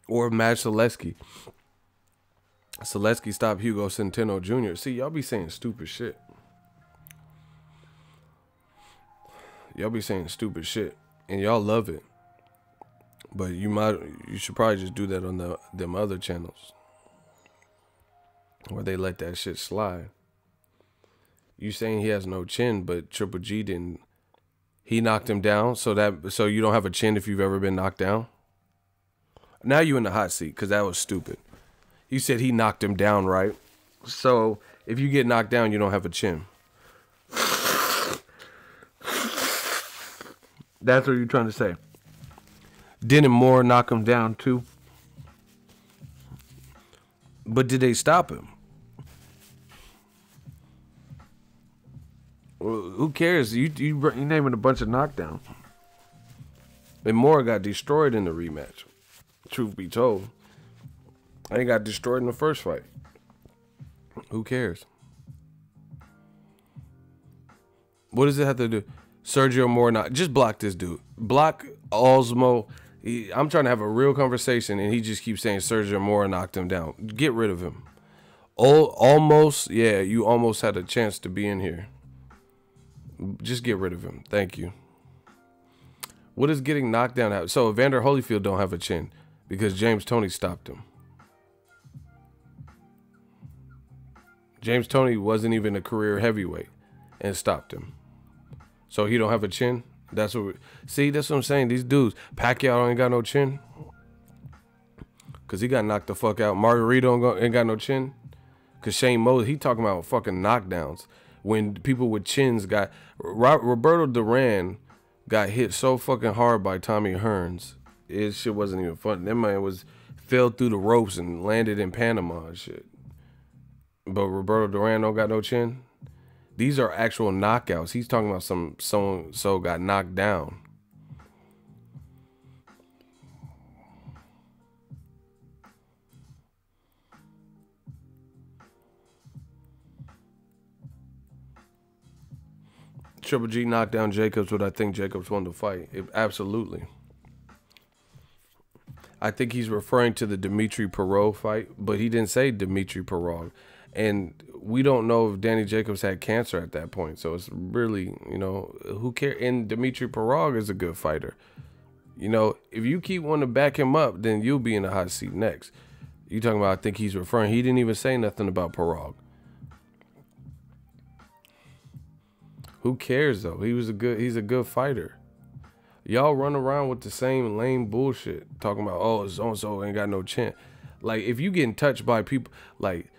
Or Matt Selesky. Selesky stopped Hugo Centeno Jr. See, y'all be saying stupid shit. Y'all be saying stupid shit. And y'all love it. But you should probably just do that on them other channels. Where they let that shit slide. You saying he has no chin, but Triple G didn't. He knocked him down, so you don't have a chin if you've ever been knocked down. Now you in the hot seat because that was stupid. You said he knocked him down, right? So if you get knocked down, you don't have a chin. That's what you're trying to say. Didn't Moore knock him down too? But did they stop him? Well, who cares? You naming a bunch of knockdowns. And Moore got destroyed in the rematch. Truth be told. And he got destroyed in the first fight. Who cares? What does it have to do? Sergio Moore just block this dude. Block Osmo. I'm trying to have a real conversation and he just keeps saying Sergio Moore knocked him down. Get rid of him. Almost, yeah, you almost had a chance to be in here. Just get rid of him. Thank you. What does getting knocked down have? So Evander Holyfield don't have a chin because James Toney stopped him. James Toney wasn't even a career heavyweight and stopped him. So he don't have a chin? That's what see, that's what I'm saying. These dudes, Pacquiao ain't got no chin. Cause he got knocked the fuck out. Margarito ain't got no chin. Cause Shane Mosley, he talking about fucking knockdowns. When people with chins got Roberto Duran got hit so fucking hard by Tommy Hearns. His shit wasn't even fun. That man fell through the ropes and landed in Panama and shit. But Roberto Duran don't got no chin. These are actual knockouts. He's talking about so got knocked down. Triple G knocked down Jacobs, but I think Jacobs won the fight. Absolutely. I think he's referring to the Dimitri Perot fight, but he didn't say Dimitri Perot. And we don't know if Danny Jacobs had cancer at that point. So it's really, you know, who cares? And Dimitri Perot is a good fighter. You know, if you keep wanting to back him up, then you'll be in the hot seat next. You talking about, I think he's referring. He didn't even say nothing about Perot. Who cares, though? He's a good fighter. Y'all run around with the same lame bullshit. Talking about, oh, so-and-so ain't got no chin. Like, if you getting touched by people, like,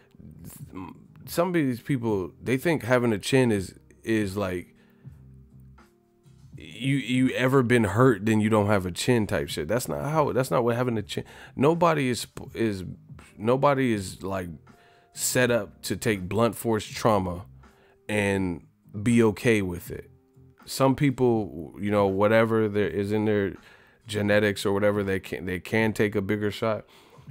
some of these people, they think having a chin is like, you ever been hurt, then you don't have a chin type shit. That's not what having a chin. Nobody is like set up to take blunt force trauma and be okay with it. Some people, you know, whatever there is in their genetics or whatever, they can take a bigger shot,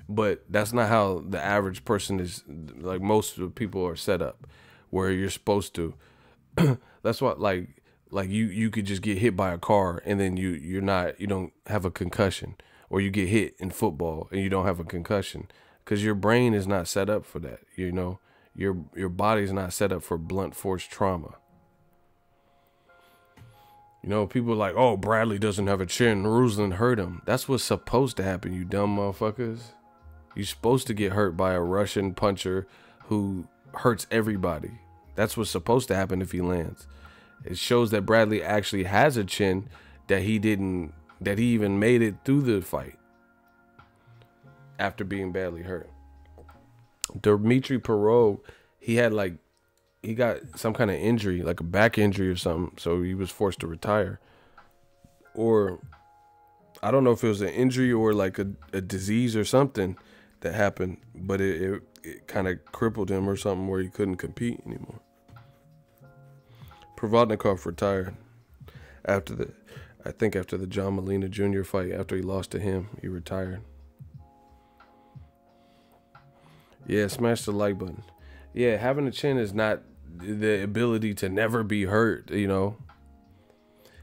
but that's not how the average person is. Like, most of the people are set up where you're supposed to. That's what, like you could just get hit by a car and then you don't have a concussion, or you get hit in football and you don't have a concussion because your brain is not set up for that. You know, your body's not set up for blunt force trauma. You know, people are like, oh, Bradley doesn't have a chin. Ruslan hurt him. That's what's supposed to happen, you dumb motherfuckers. You're supposed to get hurt by a Russian puncher who hurts everybody. That's what's supposed to happen if he lands. It shows that Bradley actually has a chin, that he even made it through the fight after being badly hurt. Dimitri Perot, he got some kind of injury, like a back injury or something, so he was forced to retire. Or I don't know if it was an injury or like a disease or something that happened, but it kind of crippled him or something where he couldn't compete anymore. Provodnikov retired after the John Molina Jr. fight. After he lost to him, he retired. Yeah, smash the like button. Yeah, having a chin is not the ability to never be hurt, you know.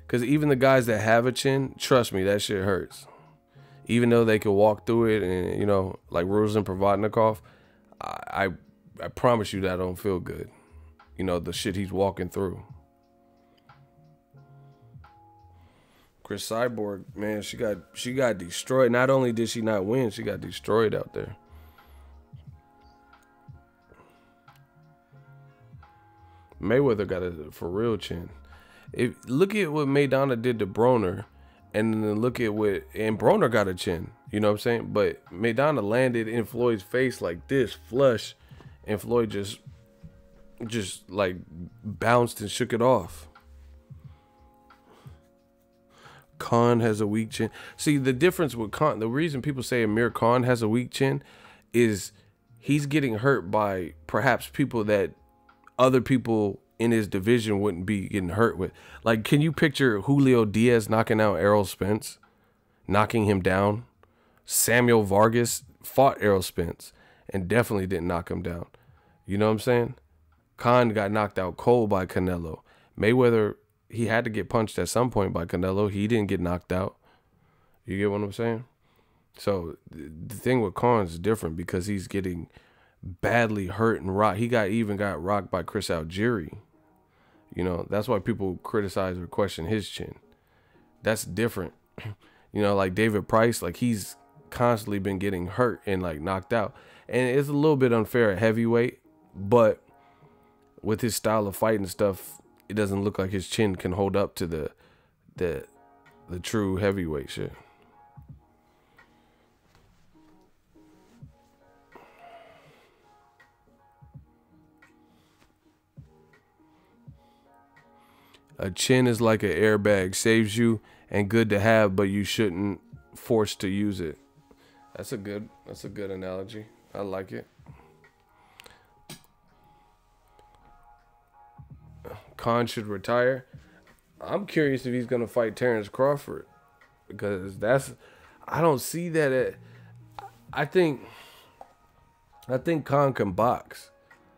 Because even the guys that have a chin, trust me, that shit hurts. Even though they can walk through it, and, you know, like Ruslan Provodnikov, I promise you that don't feel good. You know, the shit he's walking through. Chris Cyborg, man, she got destroyed. Not only did she not win, she got destroyed out there. Mayweather got a for real chin. Look at what Maidana did to Broner, and then look at and Broner got a chin. You know what I'm saying? But Maidana landed in Floyd's face like this, flush, and Floyd just like bounced and shook it off. Khan has a weak chin. See, the difference with Khan, the reason people say Amir Khan has a weak chin is he's getting hurt by perhaps people that other people in his division wouldn't be getting hurt with. Like, can you picture Julio Diaz knocking out Errol Spence, knocking him down? Samuel Vargas fought Errol Spence and definitely didn't knock him down. You know what I'm saying? Khan got knocked out cold by Canelo. Mayweather, he had to get punched at some point by Canelo. He didn't get knocked out. You get what I'm saying? So the thing with Khan is different because he's getting badly hurt and rocked. He even got rocked by Chris Algieri. You know, that's why people criticize or question his chin. That's different. You know, like David Price, like he's constantly been getting hurt and like knocked out. And it's a little bit unfair at heavyweight, but with his style of fight and stuff, it doesn't look like his chin can hold up to the true heavyweight shit. A chin is like an airbag, saves you and good to have, but you shouldn't force to use it. That's a good analogy. I like it. Khan should retire. I'm curious if he's gonna fight Terrence Crawford, because I don't see that. I think Khan can box,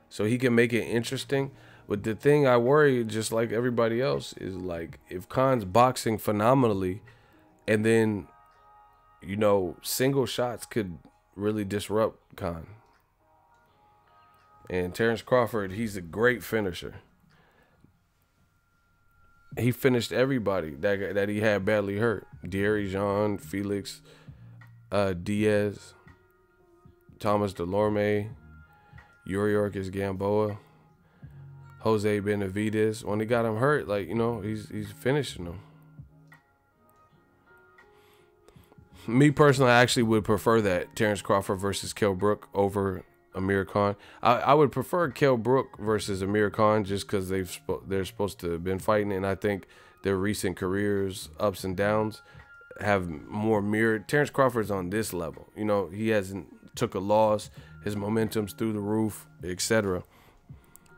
so he can make it interesting. But the thing I worry, just like everybody else, is like if Khan's boxing phenomenally, and then, you know, single shots could really disrupt Khan. And Terrence Crawford, he's a great finisher. He finished everybody that he had badly hurt. Deary Jean, Felix, Diaz, Thomas Delorme, Yuriorkis Gamboa, Jose Benavidez. When he got him hurt, like, you know, he's finishing them. Me personally, I actually would prefer that Terrence Crawford versus Kell Brook over Amir Khan. I would prefer Kell Brook versus Amir Khan just because they're supposed to have been fighting, and I think their recent careers, ups and downs, have more mirrored. Terrence Crawford's on this level. You know, he hasn't took a loss. His momentum's through the roof, etc.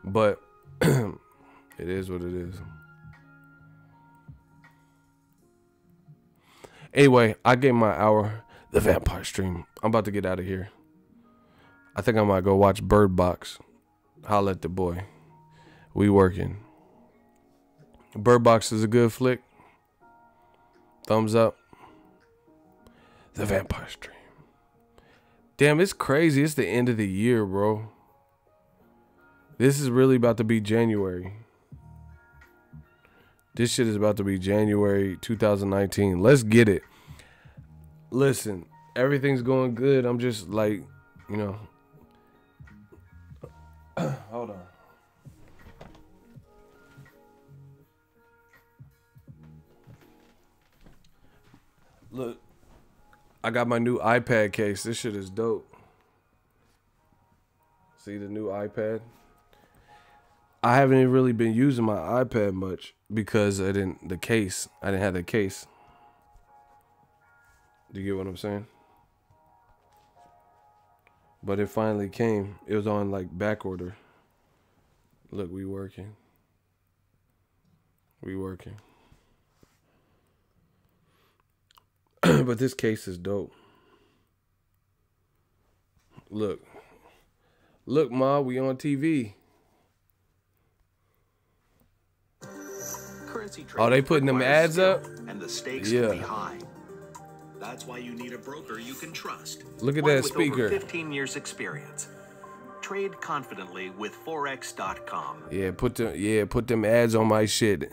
But it is what it is. Anyway, I gave my hour. The Vampire Stream. I'm about to get out of here. I think I might go watch Bird Box. Holla at the boy. We working. Bird Box is a good flick. Thumbs up. The Vampire Stream. Damn, it's crazy. It's the end of the year, bro. This is really about to be January. This shit is about to be January 2019. Let's get it. Listen, everything's going good. I'm just like, you know. Hold on. Look, I got my new iPad case. This shit is dope. See the new iPad? I haven't really been using my iPad much because I didn't have the case. Do you get what I'm saying? But it finally came. It was on like back order. Look, we working. We working. But this case is dope. Look. Look, Ma, we on TV. Oh, they putting them ads up? And the stakes can be high. That's why you need a broker you can trust. Look at that speaker. With over 15 years experience. Trade confidently with forex.com. Yeah, put them ads on my shit.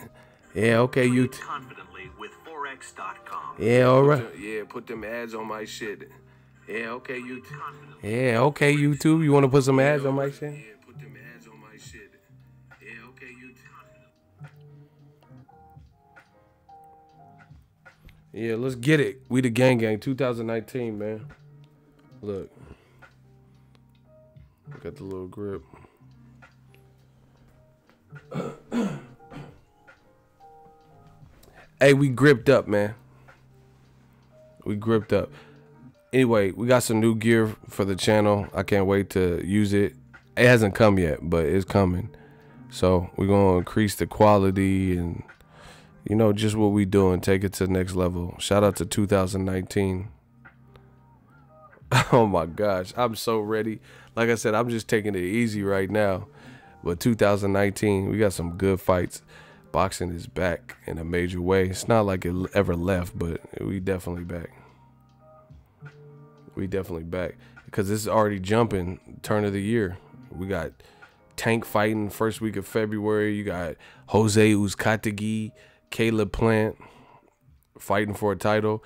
Yeah, okay, you. Trade confidently with forex.com. Yeah, all right. Put them ads on my shit. Yeah, okay, you. Yeah, okay, YouTube. You want to put some ads on my shit? Yeah, put them ads on my shit. Yeah, okay, you. Yeah, let's get it. We the gang 2019, man. Look. Got the little grip. Hey, we gripped up, man. We gripped up. Anyway, we got some new gear for the channel. I can't wait to use it. It hasn't come yet, but it's coming. So we're going to increase the quality and, you know, just what we doing. Take it to the next level. Shout out to 2019. Oh, my gosh. I'm so ready. Like I said, I'm just taking it easy right now. But 2019, we got some good fights. Boxing is back in a major way. It's not like it ever left, but we definitely back. We definitely back. Because this is already jumping turn of the year. We got Tank fighting first week of February. You got Jose Uzcategui, Caleb Plant fighting for a title.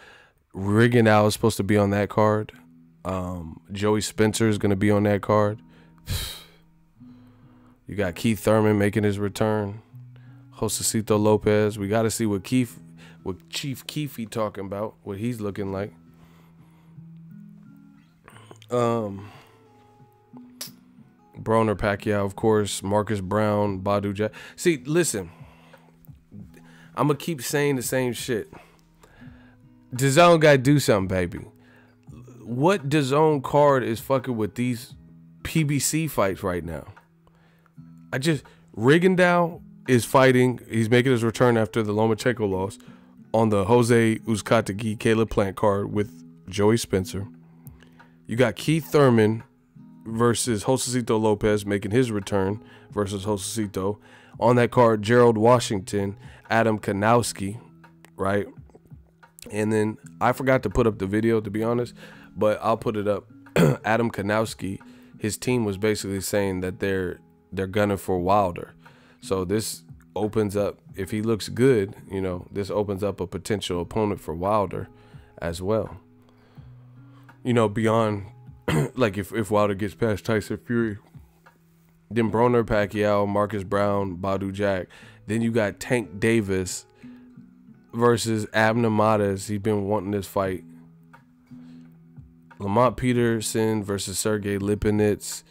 Rigondeaux is supposed to be on that card. Joey Spencer is going to be on that card. You got Keith Thurman making his return. Josecito Lopez. We got to see what Chief Keefe talking about, what he's looking like. Broner, Pacquiao, of course. Marcus Brown, Badu Jack. See, listen. I'm going to keep saying the same shit. DAZN got to do something, baby. What DAZN card is fucking with these PBC fights right now? Rigondeaux is fighting. He's making his return after the Lomachenko loss on the Jose Uzcategui, Caleb Plant card with Joey Spencer. You got Keith Thurman versus Josecito Lopez making his return versus Josecito. On that card, Gerald Washington, Adam Kanowski, right? And then I forgot to put up the video, to be honest, but I'll put it up. Adam Kanowski, his team was basically saying that they're gunning for Wilder. So this opens up, if he looks good, you know, this opens up a potential opponent for Wilder as well. You know, beyond, like if Wilder gets past Tyson Fury, then Broner, Pacquiao, Marcus Brown, Badu Jack. Then you got Tank Davis versus Abner Mares. He's been wanting this fight. Lamont Peterson versus Sergey Lipinets.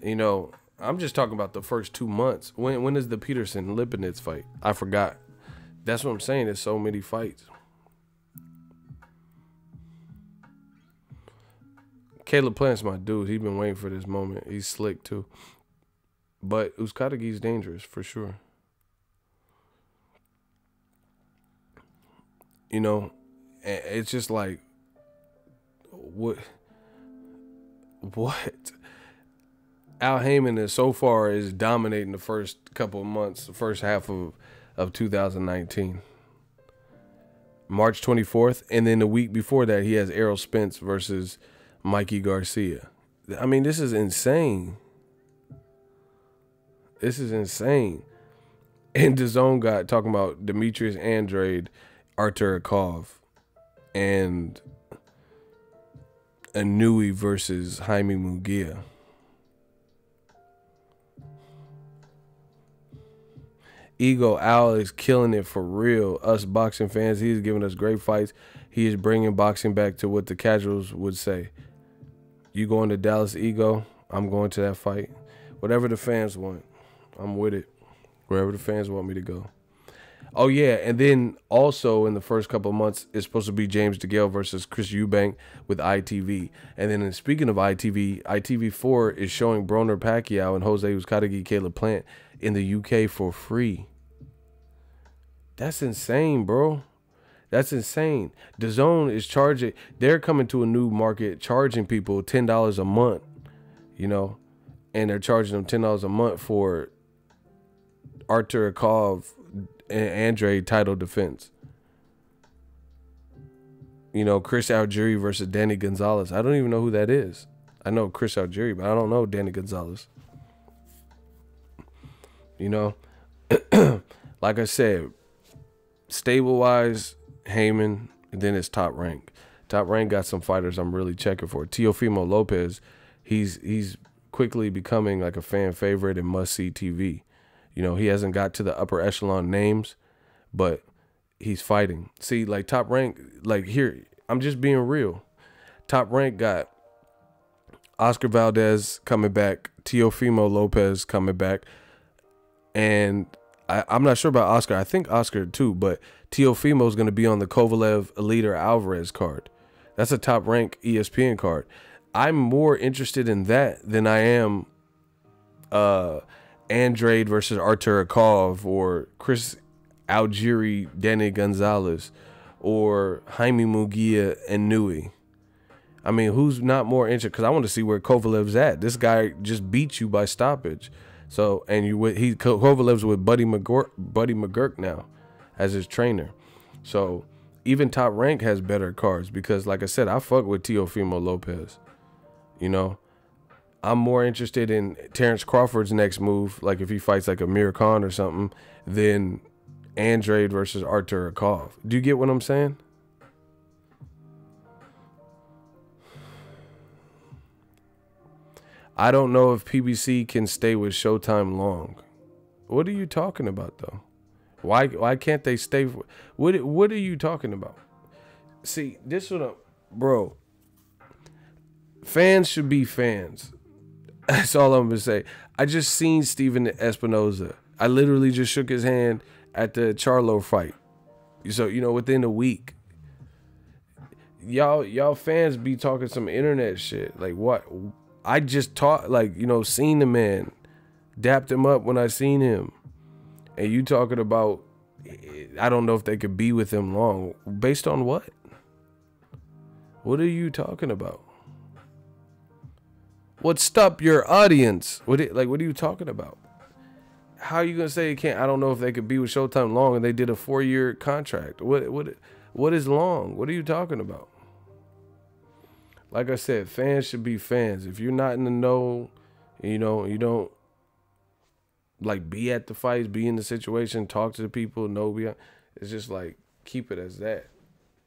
You know, I'm just talking about the first 2 months. When is the Peterson-Lipinets fight? I forgot. That's what I'm saying. There's so many fights. Caleb Plant's my dude. He's been waiting for this moment. He's slick too. But Uzcategui's dangerous for sure. You know, it's just like, what? Al Heyman is so far is dominating the first couple of months, the first half of 2019. March 24th, and then the week before that, he has Errol Spence versus Mikey Garcia. I mean, this is insane. This is insane. And DAZN got talking about Demetrius Andrade, Artur Akov, and Inouye versus Jaime Munguia. Ego Al is killing it for real. Us boxing fans, he's giving us great fights. He is bringing boxing back to what the casuals would say. You going to Dallas, Ego? I'm going to that fight. Whatever the fans want, I'm with it. Wherever the fans want me to go. Oh, yeah, and then also in the first couple of months, it's supposed to be James DeGale versus Chris Eubank with ITV. And then speaking of ITV, ITV4 is showing Broner Pacquiao and Jose Uzcategui, Caleb Plant in the UK for free. That's insane, bro. That's insane. DAZN is charging. They're coming to a new market, charging people $10 a month, you know, and they're charging them $10 a month for Artur Akov and Andrade title defense. You know, Chris Algieri versus Danny Gonzalez. I don't even know who that is. I know Chris Algieri, but I don't know Danny Gonzalez. You know, like I said, stable-wise, Heyman, and then it's Top Rank. Top Rank got some fighters I'm really checking for. Teofimo Lopez, he's quickly becoming like a fan favorite and must-see TV. You know, he hasn't got to the upper echelon names, but he's fighting. See, like Top Rank, like here, I'm just being real. Top Rank got Oscar Valdez coming back, Teofimo Lopez coming back, and I'm not sure about Oscar. I think Oscar too, but Teofimo is going to be on the Kovalev, Alida, Alvarez card. That's a Top Rank ESPN card. I'm more interested in that than I am Andrade versus Artur Akov or Chris Algieri, Danny Gonzalez, or Jaime Munguia and Inouye. I mean, who's not more interested? Because I want to see where Kovalev's at. This guy just beat you by stoppage. So, and Kovalev's with Buddy McGurk now as his trainer. So even Top Rank has better cards because, like I said, I fuck with Teofimo Lopez. You know, I'm more interested in Terrence Crawford's next move, like if he fights like Amir Khan or something, than Andrade versus Artur Akov. Do you get what I'm saying? I don't know if PBC can stay with Showtime long. What are you talking about, though? Why can't they stay? What are you talking about? See, this one, bro. Fans should be fans. That's all I'm gonna say. I just seen Steven Espinoza. I literally just shook his hand at the Charlo fight. So, you know, within a week. Y'all fans be talking some internet shit. Like what? I just taught, like, you know, seen the man, dapped him up when I seen him. And you talking about, I don't know if they could be with him long. Based on what? What are you talking about? What's up your audience? What are you talking about? How are you gonna say it can't? I don't know if they could be with Showtime long, and they did a 4-year contract. What is long? What are you talking about? Like I said, fans should be fans. If you're not in the know, you know, you don't like be at the fights, be in the situation, talk to the people, it's just like keep it as that.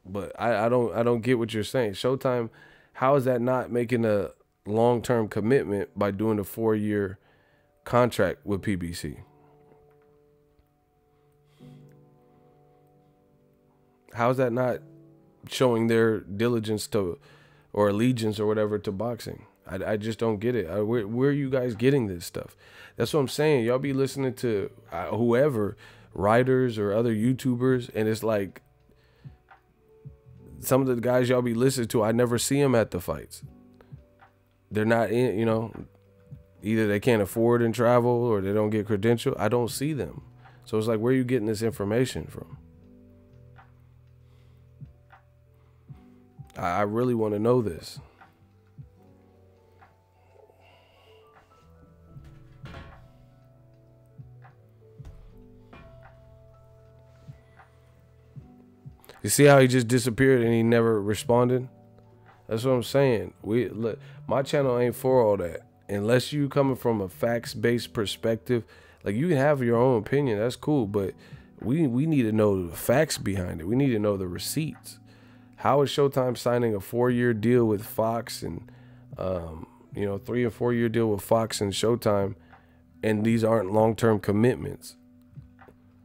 But I don't get what you're saying. Showtime, how is that not making a long-term commitment by doing a 4-year contract with PBC? How is that not showing their diligence to, or allegiance or whatever, to boxing? I just don't get it. Where are you guys getting this stuff? That's what I'm saying. Y'all be listening to whoever, writers or other YouTubers, and it's like some of the guys y'all be listening to, I never see them at the fights. They're not in, you know, either they can't afford and travel or they don't get credential. I don't see them. So it's like, where are you getting this information from? I really want to know this. You see how he just disappeared and he never responded? That's what I'm saying. Look, my channel ain't for all that. Unless you coming from a facts-based perspective, like you can have your own opinion, that's cool, but we need to know the facts behind it. We need to know the receipts. How is Showtime signing a 4-year deal with Fox and 3 and 4 year deal with Fox and Showtime, and these aren't long-term commitments?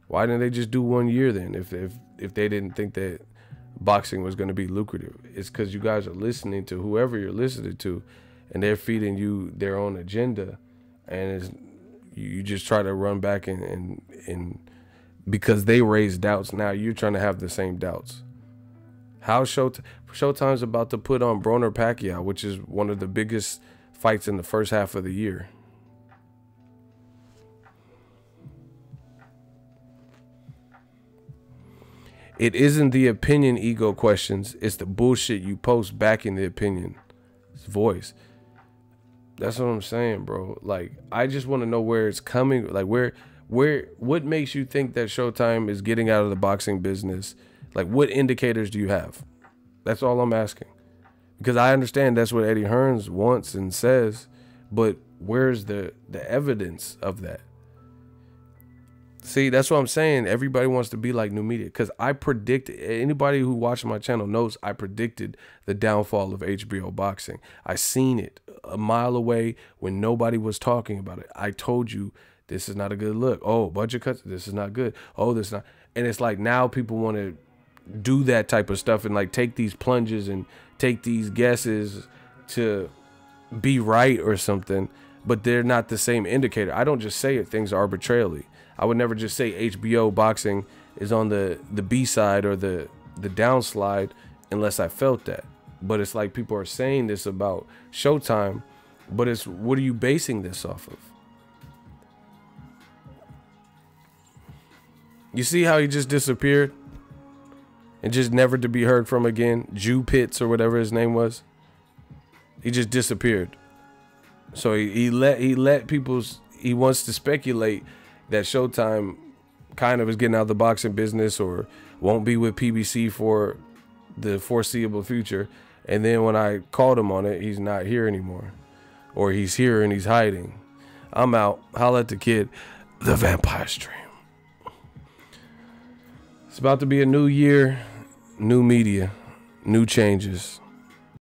Why didn't they just do 1 year then if they didn't think that boxing was going to be lucrative? It's because you guys are listening to whoever you're listening to, and they're feeding you their own agenda, and you just try to run back and because they raise doubts, now you're trying to have the same doubts. How Showtime's about to put on Broner Pacquiao, which is one of the biggest fights in the first half of the year. It isn't the opinion ego questions. It's the bullshit you post back in the opinion's voice. That's what I'm saying, bro. Like, I just want to know where it's coming. Like, what makes you think that Showtime is getting out of the boxing business? Like, what indicators do you have? That's all I'm asking. Because I understand that's what Eddie Hearns wants and says, but where's the evidence of that? See, that's what I'm saying. Everybody wants to be like New Media, because I predict, anybody who watched my channel knows I predicted the downfall of HBO boxing. I seen it a mile away when nobody was talking about it. I told you this is not a good look. Oh, budget cuts, this is not good. Oh, this is not. And it's like now people want to do that type of stuff and like take these plunges and take these guesses to be right or something, but they're not the same indicator. I don't just say things arbitrarily. I would never just say HBO boxing is on the B side or the downslide unless I felt that. But it's like people are saying this about Showtime, but it's, what are you basing this off of? You see how he just disappeared and just never to be heard from again? Jew Pitts or whatever his name was. He just disappeared. So he let people, he wants to speculate that Showtime kind of is getting out of the boxing business or won't be with PBC for the foreseeable future. And then when I called him on it, he's not here anymore. or he's here and he's hiding. I'm out. Holla at the kid. The Vampire Stream. It's about to be a new year, new media, new changes.